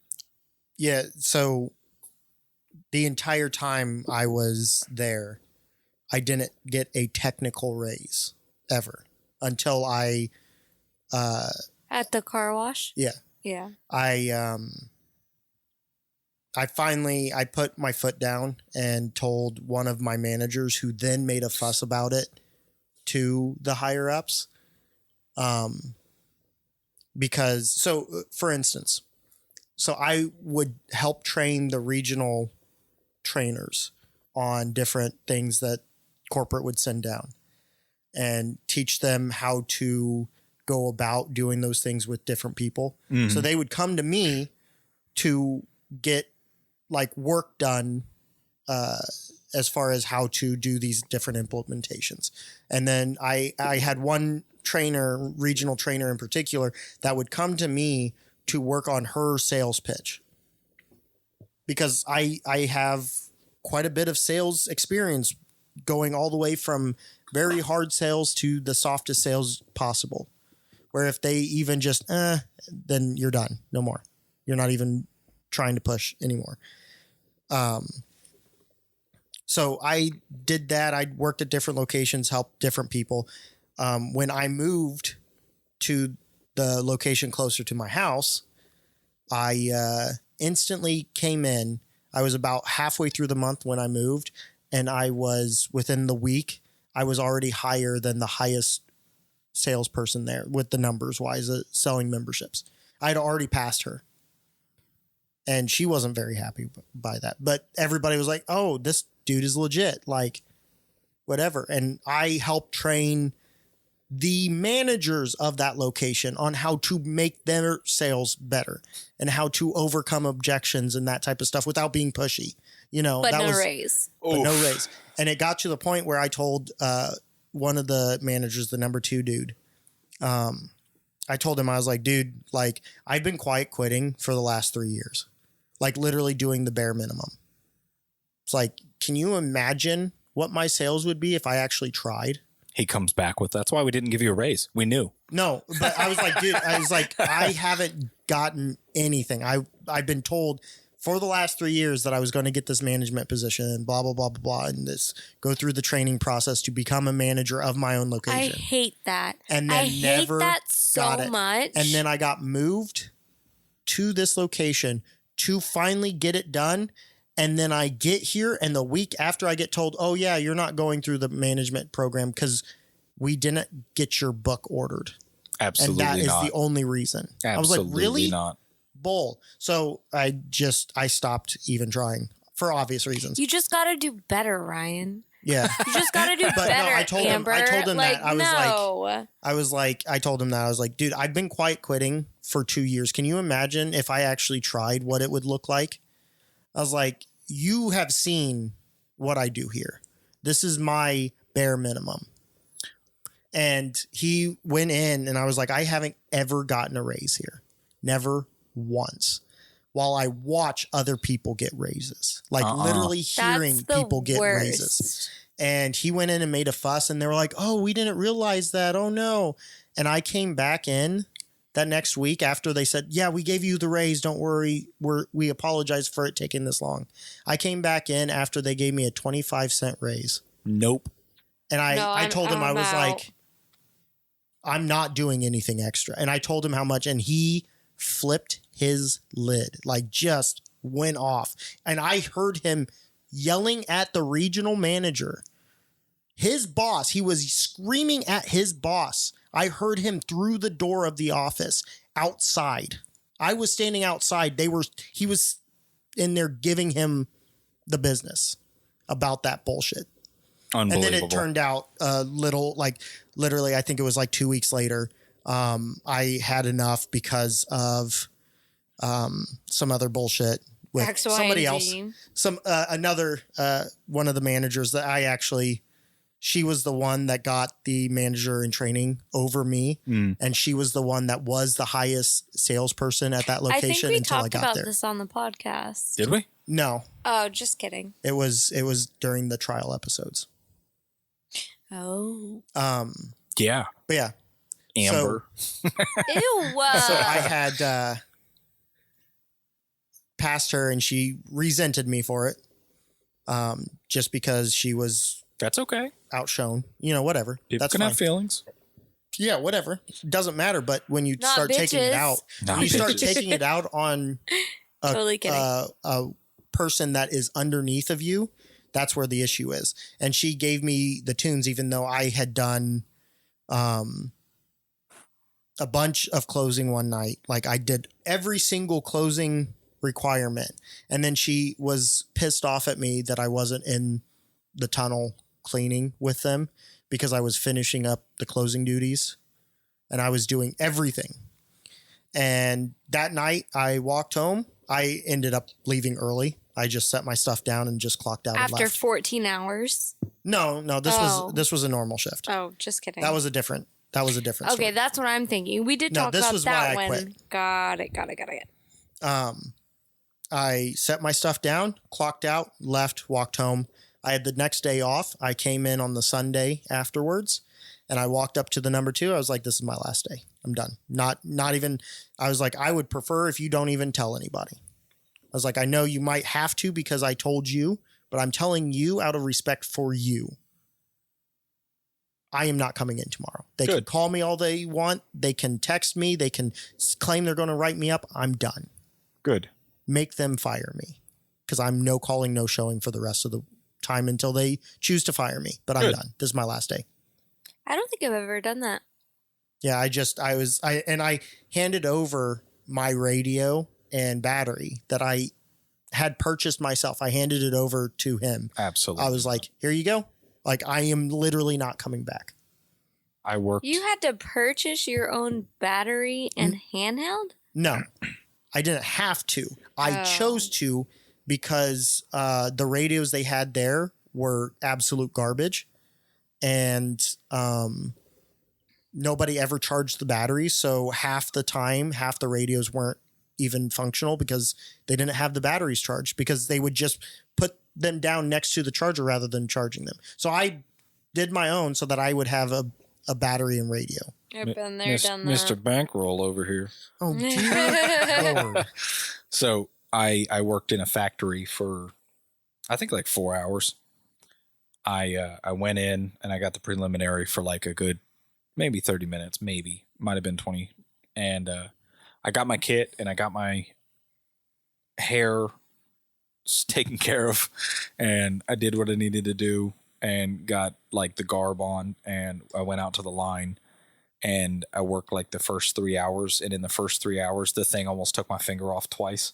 Yeah. So the entire time I was there, I didn't get a technical raise ever until I At the car wash? yeah. Yeah. I finally put my foot down and told one of my managers, who then made a fuss about it to the higher ups. Because so for instance, so I would help train the regional trainers on different things that corporate would send down and teach them how to go about doing those things with different people. Mm-hmm. So they would come to me to get like work done as far as how to do these different implementations. And then I had one trainer, regional trainer in particular, that would come to me to work on her sales pitch. Because I have quite a bit of sales experience, going all the way from very hard sales to the softest sales possible. Where if they even just, then you're done. No more. You're not even trying to push anymore. So I did that. I worked at different locations, helped different people. When I moved to the location closer to my house, I instantly came in. I was about halfway through the month when I moved, and I was within the week, I was already higher than the highest salesperson there with the numbers wise, selling memberships. I'd already passed her. And she wasn't very happy by that. But everybody was like, oh, this dude is legit. Like, whatever. And I helped train the managers of that location on how to make their sales better and how to overcome objections and that type of stuff without being pushy. You know, But that no was, raise. But no raise. And it got to the point where I told one of the managers, the number 2 dude, I told him, I was like, dude, like, I've been quiet quitting for the last 3 years. Like, literally doing the bare minimum. It's like, can you imagine what my sales would be if I actually tried? He comes back with, that's why we didn't give you a raise. We knew. No, but I was like, dude, I haven't gotten anything. I've been told for the last 3 years that I was going to get this management position and blah, blah, blah, blah, blah, and this go through the training process to become a manager of my own I location. hate that. And then I hate that got so it. much. And then I got moved to this location to finally get it done. And then I get here, and the week after I get told, oh, yeah, you're not going through the management program because we didn't get your book ordered. Absolutely not. And that is the only reason. Absolutely I was like, really? not. Bull. So I stopped even trying for obvious reasons. You just got to do better, Ryan. Yeah. You just got to do But better, no, I told Amber. him like, that. I told him that. I was like, dude, I've been quiet quitting for 2 years. Can you imagine if I actually tried what it would look like? I was like, you have seen what I do here. This is my bare minimum. And he went in, and I was like, I haven't ever gotten a raise here. Never once. While I watch other people get raises. Like literally hearing people get raises. And he went in and made a fuss, and they were like, oh, we didn't realize that. Oh, no. And I came back in that next week after they said, yeah, we gave you the raise. Don't worry. We apologize for it taking this long. I came back in after they gave me a 25-cent raise. Nope. And I told him, I was out. like, I'm not doing anything extra. And I told him how much, and he flipped his lid, like just went off. And I heard him yelling at the regional manager, his boss. He was screaming at his boss. I heard him through the door of the office outside. I was standing outside. He was in there giving him the business about that bullshit. And then it turned out literally, I think it was like 2 weeks later. I had enough because of some other bullshit with X, Y, somebody and else. Z. Another one of the managers that she was the one that got the manager in training over me. And she was the one that was the highest salesperson at that I think location we until I talked got about there. this on the podcast. Did we? No, Oh, just kidding. it was during the trial episodes. Oh. Yeah. But yeah. Ambyr. Ew. So I had passed her and she resented me for it. Just because she was That's okay. outshone, whatever. People That's can fine. have feelings. Yeah, whatever. Doesn't matter. But when you Not start taking it bitches. out, Not when you start bitches. taking it out on Totally kidding. a person that is underneath of you, that's where the issue is. And she gave me the tunes, even though I had done a bunch of closing one night. Like I did every single closing requirement. And then she was pissed off at me that I wasn't in the tunnel cleaning with them because I was finishing up the closing duties and I was doing everything. And that night I walked home. I ended up leaving early. I just set my stuff down and just clocked out and After left. 14 hours? No, Oh. this was a normal shift. Oh, just kidding. That was a different Okay, story. that's what I'm thinking. We did No, talk this about was why that I one. quit. Got it. I set my stuff down, clocked out, left, walked home. I had the next day off. I came in on the Sunday afterwards and I walked up to the number 2. I was like, this is my last day. I'm done. Not even, I was like, I would prefer if you don't even tell anybody. I was like, I know you might have to because I told you, but I'm telling you out of respect for you. I am not coming in tomorrow. They can call me all they want. They can text me. They can claim they're going to write me up. I'm done. Good. Make them fire me because I'm no calling, no showing for the rest of the time until they choose to fire me. But I'm done. This is my last day. I don't think I've ever done that. Yeah, I handed over my radio and battery that I had purchased myself. I handed it over to him. Absolutely. I was like, here you go. Like, I am literally not coming back. I worked. You had to purchase your own battery and handheld? No, I didn't have to. I chose to because the radios they had there were absolute garbage. And nobody ever charged the batteries. So half the time, half the radios weren't even functional because they didn't have the batteries charged because they would just put them down next to the charger rather than charging them. So I did my own so that I would have a battery and radio. I've been there, done that. Mr. Bankroll over here. Oh, dear Lord. So I worked in a factory for, I think, like 4 hours. I went in and I got the preliminary for like a good maybe 30 minutes, maybe might have been 20. And I got my kit and I got my hair taken care of and I did what I needed to do and got like the garb on and I went out to the line and I worked like the first 3 hours. And in the first 3 hours, the thing almost took my finger off twice.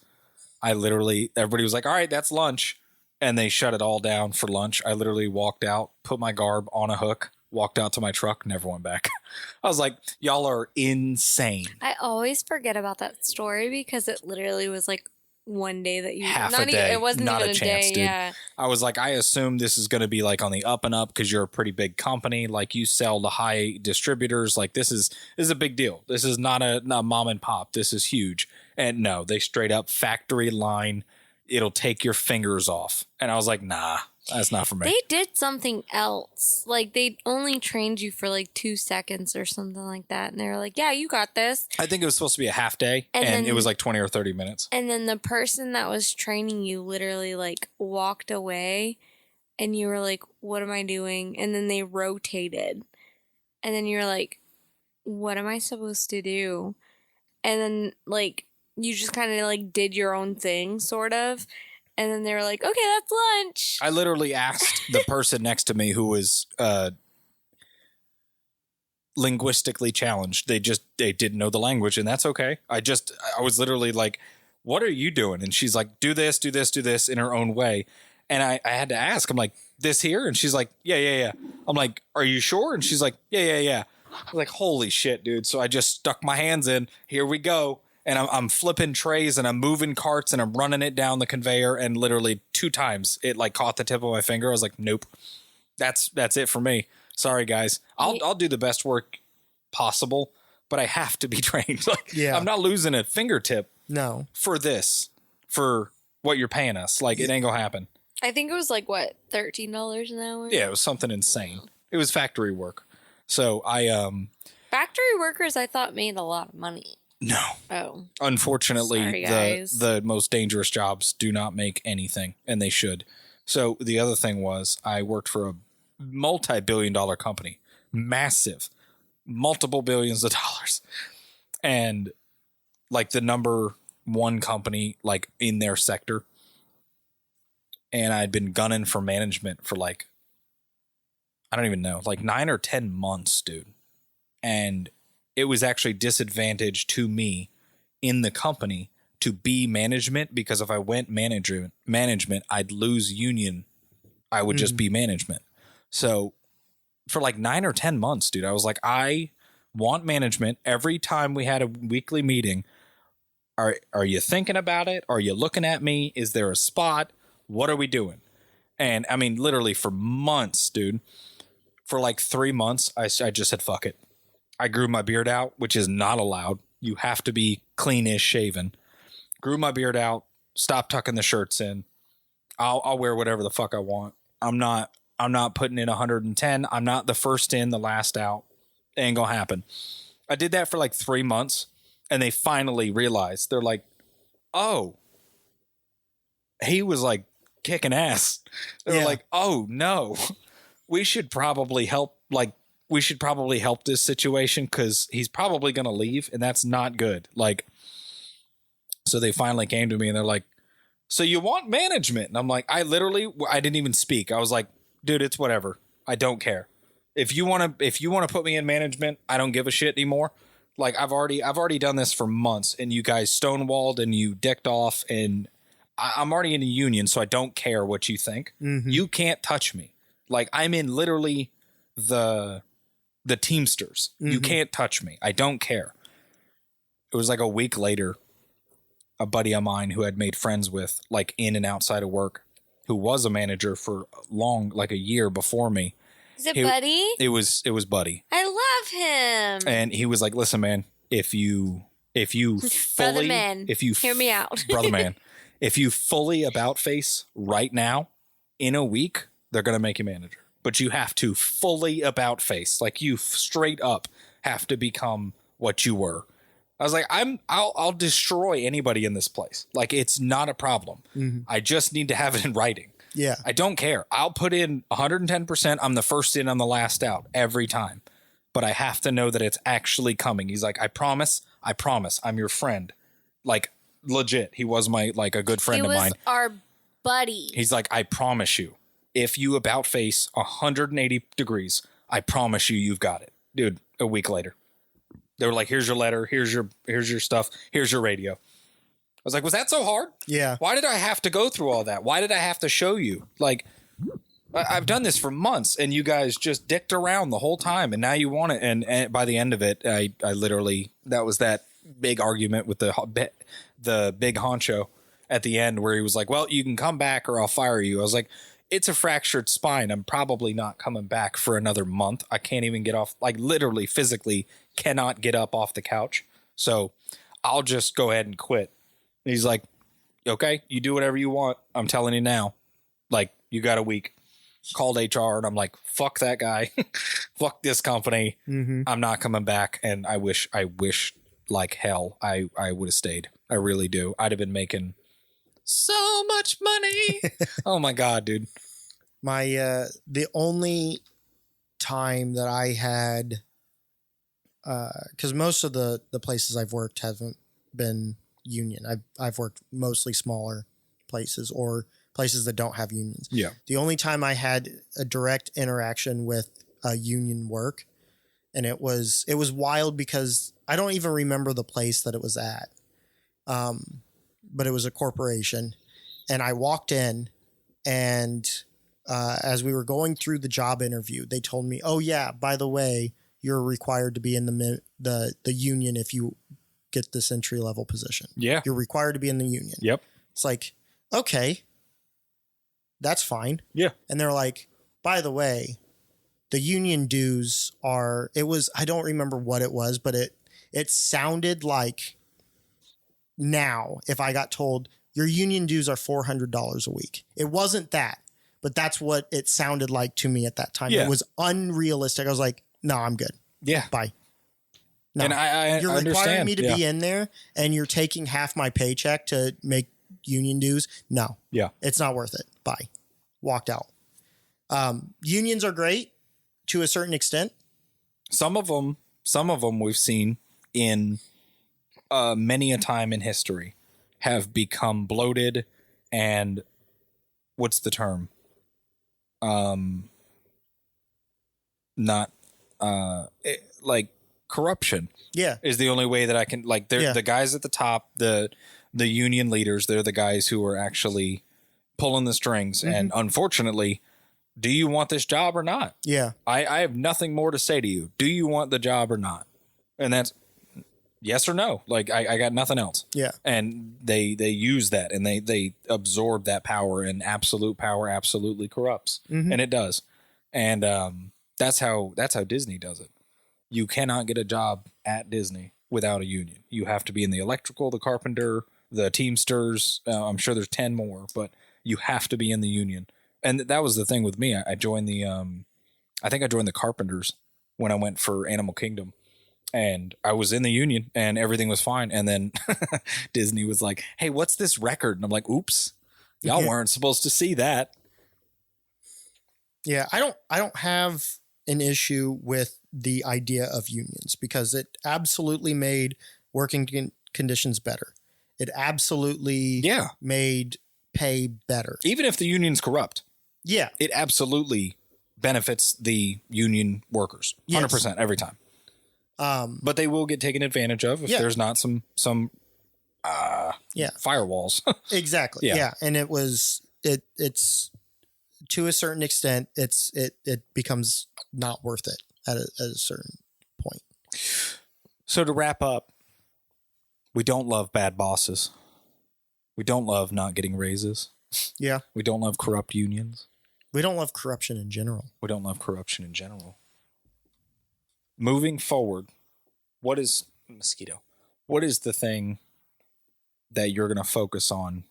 Everybody was like, all right, that's lunch. And they shut it all down for lunch. I literally walked out, put my garb on a hook, walked out to my truck, never went back. I was like, y'all are insane. I always forget about that story because it literally was like one day that you Half not a day, Even, it wasn't not even a a chance, day. dude. Yeah. I was like, I assume this is going to be like on the up and up because you're a pretty big company. Like you sell to high distributors. Like this is a big deal. This is not a mom and pop. This is huge. And no, they straight up factory line. It'll take your fingers off. And I was like, nah, that's not for me. They did something else. Like they only trained you for like 2 seconds or something like that. And they were like, yeah, you got this. I think it was supposed to be a half day And and then- it was like 20 or 30 minutes. And then the person that was training you literally like walked away and you were like, what am I doing? And then they rotated. And then you're like, what am I supposed to do? And then like you just kind of like did your own thing sort of. And then they were like, okay, that's lunch. I literally asked the person next to me who was linguistically challenged. They didn't know the language, and that's okay. I was literally like, what are you doing? And she's like, do this in her own way. And I had to ask, I'm like, this here? And she's like, yeah. I'm like, are you sure? And she's like, yeah. I was like, holy shit, dude. So I just stuck my hands in. Here we go. And I'm flipping trays and I'm moving carts and I'm running it down the conveyor, and literally 2 times it like caught the tip of my finger. I was like, nope, that's it for me. Sorry guys. I'll do the best work possible, but I have to be trained. Like, I'm not losing a fingertip for this, for what you're paying us. Like, it ain't gonna happen. I think it was like, what, $13 an hour? Yeah, it was something insane. It was factory work. So Factory workers, I thought, made a lot of money. No. Oh. Unfortunately, Sorry, the most dangerous jobs do not make anything, and they should. So the other thing was, I worked for a multi-billion-dollar company. Massive. Multiple billions of dollars. And like the number 1 company like in their sector. And I'd been gunning for management for like, I don't even know, like 9 or 10 months, dude. And it was actually disadvantage to me in the company to be management, because if I went management, I'd lose union. I would just be management. So for like 9 or 10 months, dude, I was like, I want management. Every time we had a weekly meeting, are you thinking about it? Are you looking at me? Is there a spot? What are we doing? And I mean, literally for months, dude, for like 3 months, I just said, fuck it. I grew my beard out, which is not allowed. You have to be clean-ish shaven. Grew my beard out, stopped tucking the shirts in. I'll wear whatever the fuck I want. I'm not putting in 110. I'm not the first in, the last out. It ain't gonna happen. I did that for like 3 months, and they finally realized. They're like, oh, he was like kicking ass. They're like, oh no, we should probably help. Like, we should probably help this situation, because he's probably going to leave, and that's not good. Like, so they finally came to me and they're like, so you want management? And I'm like, I didn't even speak. I was like, dude, it's whatever. I don't care. If you want to put me in management, I don't give a shit anymore. Like, I've already done this for months, and you guys stonewalled and you dicked off, and I'm already in a union, so I don't care what you think. You can't touch me. Like, I'm in literally the Teamsters. You can't touch me. I don't care. It was like a week later, a buddy of mine who I'd made friends with, like in and outside of work, who was a manager for long, like a year before me. Is it Buddy? It was Buddy. I love him. And he was like, listen, man, if you fully, Brother man, hear me out. Brother man, if you fully about face right now, in a week, they're going to make you manager. But you have to fully about face, like you straight up have to become what you were. I was like, I'll destroy anybody in this place. Like, it's not a problem. I just need to have it in writing. Yeah. I don't care. I'll put in 110%. I'm the first in, I'm the last out every time. But I have to know that it's actually coming. He's like, I promise. I'm your friend. Like, legit. He was like a good friend of mine. He was our buddy. He's like, I promise you, if you about face 180 degrees, I promise you've got it. Dude, a week later, they were like, here's your letter. Here's your stuff. Here's your radio. I was like, was that so hard? Yeah. Why did I have to go through all that? Why did I have to show you? Like, I've done this for months, and you guys just dicked around the whole time, and now you want it. And by the end of it, I literally, that was that big argument with the big honcho at the end, where he was like, well, you can come back or I'll fire you. I was like, it's a fractured spine. I'm probably not coming back for another month. I can't even get off, like literally physically cannot get up off the couch. So I'll just go ahead and quit. And he's like, okay, you do whatever you want. I'm telling you now, like, you got a week. Called HR, and I'm like, fuck that guy. Fuck this company. I'm not coming back. And I wish like hell I would have stayed. I really do. I'd have been making so much money. Oh my God, dude. My the only time that I had, because most of the places I've worked haven't been union. I've worked mostly smaller places or places that don't have unions. Yeah. The only time I had a direct interaction with union work, and it was wild because I don't even remember the place that it was at. But it was a corporation, and I walked in, and as we were going through the job interview, they told me, "Oh yeah, by the way, you're required to be in the union if you get this entry level position. Yeah. You're required to be in the union. Yep. It's like, okay, that's fine. Yeah. And they're like, by the way, the union dues are, I don't remember what it was, but it sounded like now if I got told your union dues are $400 a week. It wasn't that, but that's what it sounded like to me at that time. Yeah. It was unrealistic. I was like, no, I'm good. Yeah. Bye. No, And I you're understand. requiring me to be in there and you're taking half my paycheck to make union dues. No. Yeah. It's not worth it. Bye. Walked out. Unions are great to a certain extent. Some of them we've seen in many a time in history have become bloated and what's the term? Like corruption. Yeah. Is the only way that I can, like, they're the guys at the top, the union leaders, they're the guys who are actually pulling the strings. And unfortunately, do you want this job or not? Yeah. I have nothing more to say to you. Do you want the job or not? And that's yes or no. Like, I got nothing else. Yeah. And they use that and they absorb that power, and absolute power absolutely corrupts. And it does. And that's how Disney does it. You cannot get a job at Disney without a union. You have to be in the electrical, the carpenter, the Teamsters. I'm sure there's 10 more, but you have to be in the union. And that was the thing with me. I joined the, I think I joined the Carpenters when I went for Animal Kingdom, and I was in the union and everything was fine. And then Disney was like, "Hey, what's this record?" And I'm like, "Oops, y'all weren't supposed to see that." Yeah. I don't have an issue with the idea of unions because it absolutely made working conditions better. It absolutely made pay better. Even if the union's corrupt. Yeah. It absolutely benefits the union workers 100% every time. But they will get taken advantage of if there's not some firewalls. Exactly. Yeah. And it's to a certain extent, it becomes not worth it at a certain point. So to wrap up, we don't love bad bosses. We don't love not getting raises. Yeah. We don't love corrupt unions. We don't love corruption in general. We don't love corruption in general. Moving forward, what is the thing that you're going to focus on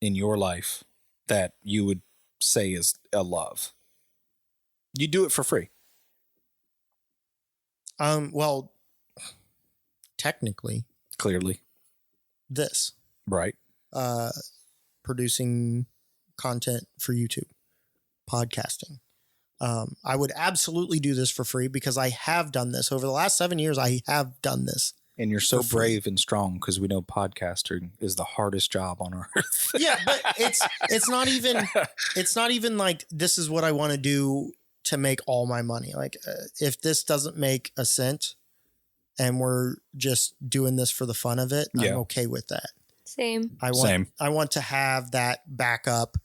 in your life that you would say is a love? You do it for free. Well, technically, Clearly. this, Right. producing content for YouTube, podcasting. I would absolutely do this for free because I have done this over the last 7 years. I have done this. And you're so brave and strong because we know podcasting is the hardest job on earth. Yeah, but it's not even like this is what I want to do to make all my money. Like if this doesn't make a cent and we're just doing this for the fun of it, I'm okay with that. Same. I want to have that backup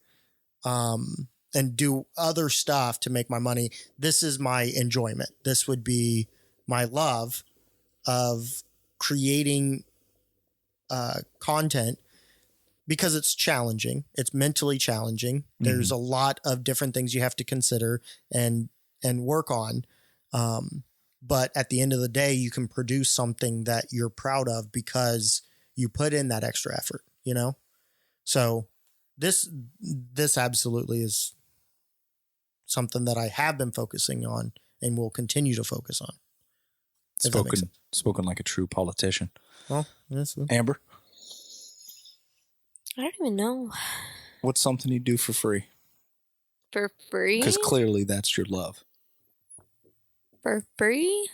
and do other stuff to make my money. This is my enjoyment. This would be my love of creating content because it's challenging. It's mentally challenging. Mm-hmm. There's a lot of different things you have to consider and work on. But at the end of the day, you can produce something that you're proud of because you put in that extra effort, you know? So this absolutely is something that I have been focusing on and will continue to focus on. Spoken like a true politician. Well, Amber? I don't even know. What's something you do for free? For free? Because clearly that's your love. For free?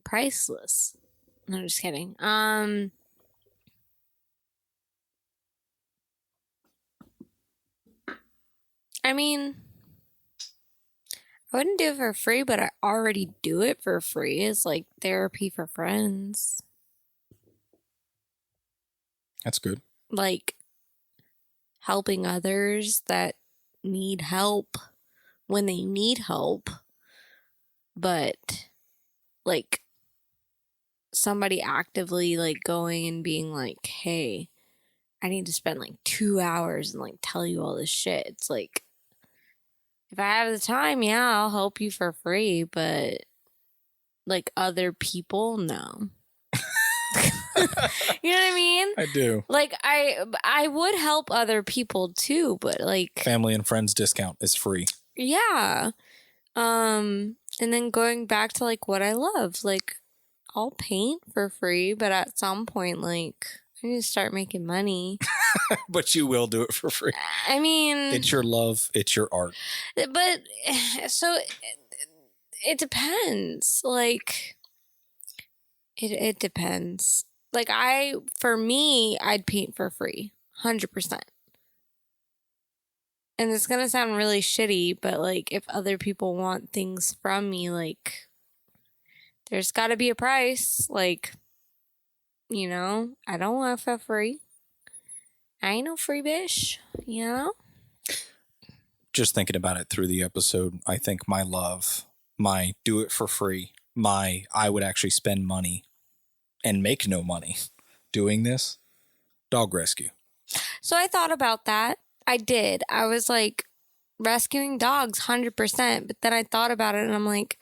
Priceless. No, just kidding. I mean, I wouldn't do it for free, but I already do it for free. It's like therapy for friends. That's good. Like helping others that need help when they need help. But like somebody actively like going and being like, hey, I need to spend like 2 hours and like tell you all this shit. It's like, if I have the time, yeah, I'll help you for free, but like other people, no. You know what I mean? I do. Like I would help other people too, but like Family and friends discount is free. yeah. And then going back to like what I love, like I'll paint for free, but at some point like I need to start making money. But you will do it for free. I mean, It's your love. It's your art. but so it depends. Like it depends. Like for me, I'd paint for free, 100%. And it's gonna sound really shitty, but like if other people want things from me, like there's got to be a price. Like, you know, I don't want for free. I ain't no free bitch, you know? Just thinking about it through the episode, I think my love, my do it for free, my I would actually spend money and make no money doing this, dog rescue. So I thought about that. I did. I was like, rescuing dogs, 100%. But then I thought about it and I'm like,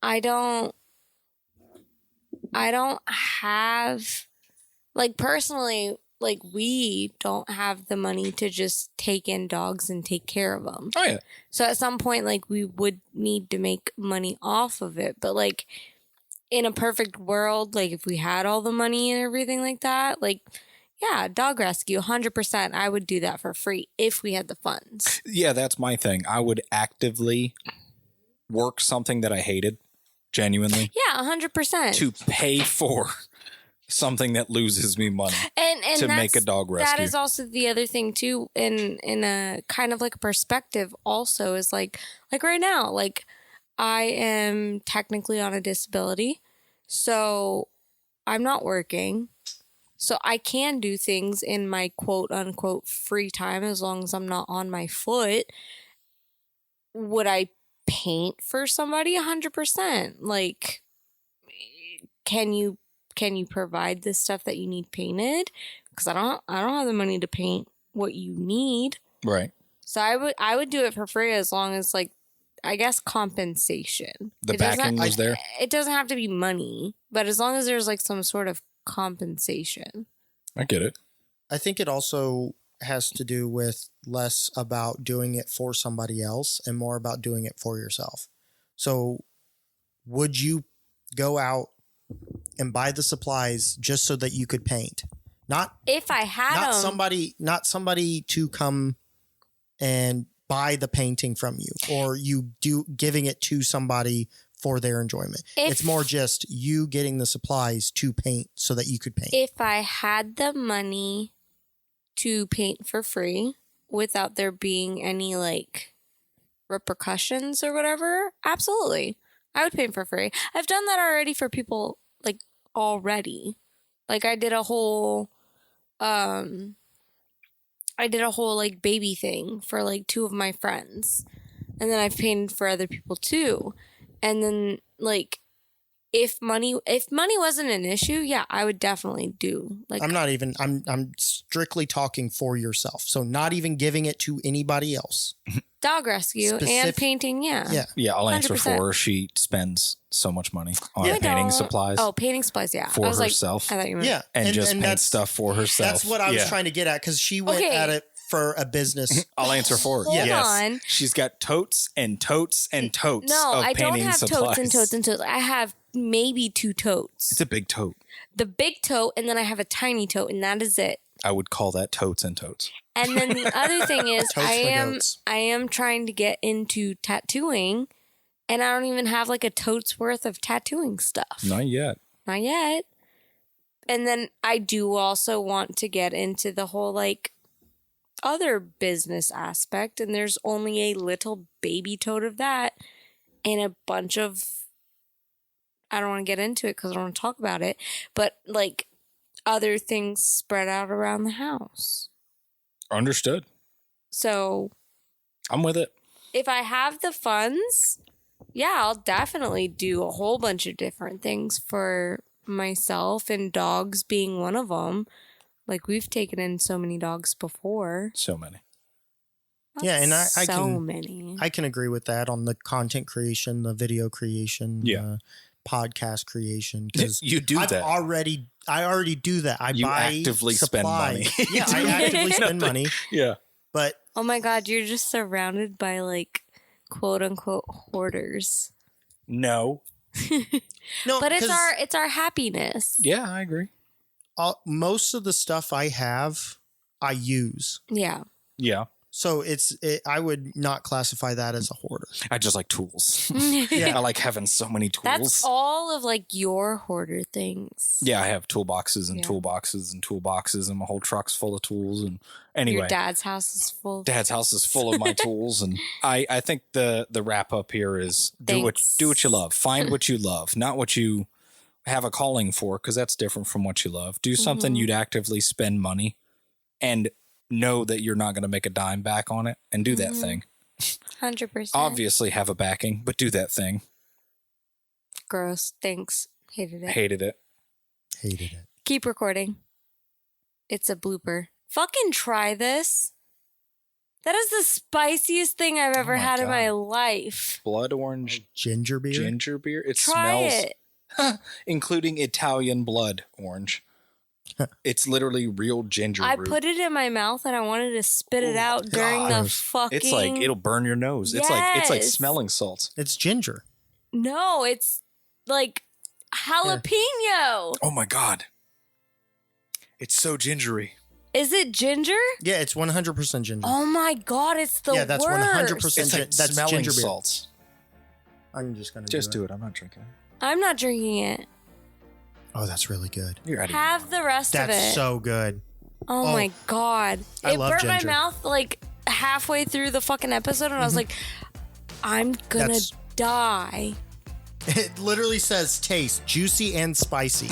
I don't have, like, personally, like, we don't have the money to just take in dogs and take care of them. Oh, yeah. So at some point, like, we would need to make money off of it. But, like, in a perfect world, like, if we had all the money and everything like that, like, yeah, dog rescue, 100%. I would do that for free if we had the funds. Yeah, that's my thing. I would actively work something that I hated, genuinely. Yeah, 100%. To pay for something that loses me money And to make a dog rescue. That is also the other thing too, in a kind of like a perspective also is like right now, like I am technically on a disability, so I'm not working. So I can do things in my quote unquote free time as long as I'm not on my foot. Would I paint for somebody? 100%. Like, can you provide the stuff that you need painted? Because I don't have the money to paint what you need. Right. So I would do it for free as long as, like, I guess compensation. The backing was there. It doesn't have to be money, but as long as there's like some sort of compensation. I get it. I think it also has to do with less about doing it for somebody else and more about doing it for yourself. So would you go out and buy the supplies just so that you could paint? Not if I had not somebody to come and buy the painting from you, or you giving it to somebody for their enjoyment. It's more just you getting the supplies to paint so that you could paint. If I had the money to paint for free without there being any like repercussions or whatever, absolutely. I would paint for free. I've done that already for people like already. Like I did a whole like baby thing for like 2 of my friends. And then I've painted for other people too. And then like if money wasn't an issue, yeah, I would definitely do. Like I'm strictly talking for yourself. So not even giving it to anybody else. Dog rescue and painting, yeah. Yeah, I'll answer 100%. for her. She spends so much money on painting supplies. Oh, painting supplies, yeah. For herself. I thought you meant. Yeah. And just paint stuff for herself. That's what I was trying to get at, because she went at it for a business. I'll answer for her. Hold on. She's got totes and totes and totes No, of I don't painting have supplies. totes and totes and totes. I have maybe 2 totes. It's a big tote. The big tote, and then I have a tiny tote, and that is it. I would call that totes and totes. And then the other thing is Totes I am trying to get into tattooing, and I don't even have like a tote's worth of tattooing stuff. Not yet. Not yet. And then I do also want to get into the whole like other business aspect, and there's only a little baby tote of that and a bunch of, I don't want to get into it because I don't want to talk about it, but like other things spread out around the house. Understood. So I'm with it. if I have the funds, yeah, I'll definitely do a whole bunch of different things for myself, and dogs being one of them. Like, we've taken in so many dogs before. So many. Yeah, and I many. I can agree with that on the content creation, the video creation, podcast creation. Because you do that. I already do that. You buy actively supplies. spend money. Yeah, I actively spend money. Yeah. But oh my God, you're just surrounded by like quote unquote hoarders. No. no, but it's our happiness. Yeah, I agree. Most of the stuff I have, I use. Yeah. Yeah. So I would not classify that as a hoarder. I just like tools. Yeah. I like having so many tools. That's all of like your hoarder things. Yeah, I have toolboxes and toolboxes and toolboxes, and my whole truck's full of tools. And anyway, your dad's house is full. Dad's house is full of my tools, and I think the wrap up here is do what you love, find what you love, not what you have a calling for, because that's different from what you love. Do something you'd actively spend money, and know that you're not going to make a dime back on it, and do that thing. 100%. Obviously have a backing, but do that thing. Gross. Thanks. Hated it. Hated it. Hated it. Keep recording. It's a blooper. Fucking try this. That is the spiciest thing I've ever had in my life. Blood orange ginger beer. Ginger beer. It Try smells it. including Italian blood orange. It's literally real ginger I root. put it in my mouth and I wanted to spit it out during the fucking. It's like it'll burn your nose. Yes. It's like smelling salts. It's ginger. No, it's like jalapeno. Oh my God. It's so gingery. Is it ginger? Yeah, it's 100% ginger. Oh my God, it's the worst. Yeah, that's 100%. It's like that's smelling ginger beer. salts. I'm just gonna do it. I'm not drinking it. I'm not drinking it. Oh, that's really good. You're out of Have the rest of it. That's so good. Oh my God. I It love burnt my ginger. mouth like halfway through the fucking episode, and I was like, I'm gonna die. It literally says taste juicy and spicy.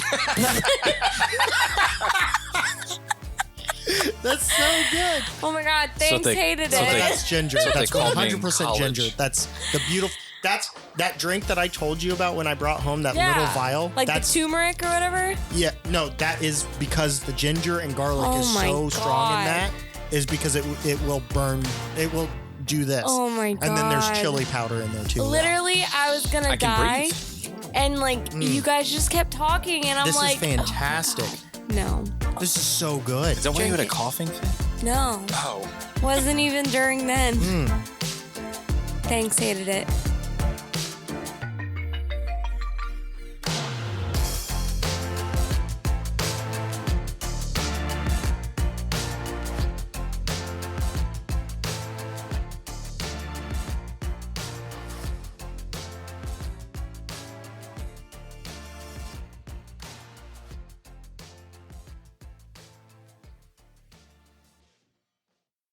That's so good. Oh my God, thanks, hated it. That's ginger. That's call me in 100% ginger. college. That's the beautiful. That's that drink that I told you about when I brought home that little vial. Like that's, the turmeric or whatever? Yeah, no, that is because the ginger and garlic is my so strong in God. that. Is because it will burn. It will do this. Oh my God. And then there's chili powder in there too. Literally, I was gonna die. And like, you guys just kept talking, and I'm This like, is fantastic. no. This is so good. Is that why you had a coughing fit? No. Oh. Wasn't even during then. Thanks, hated it.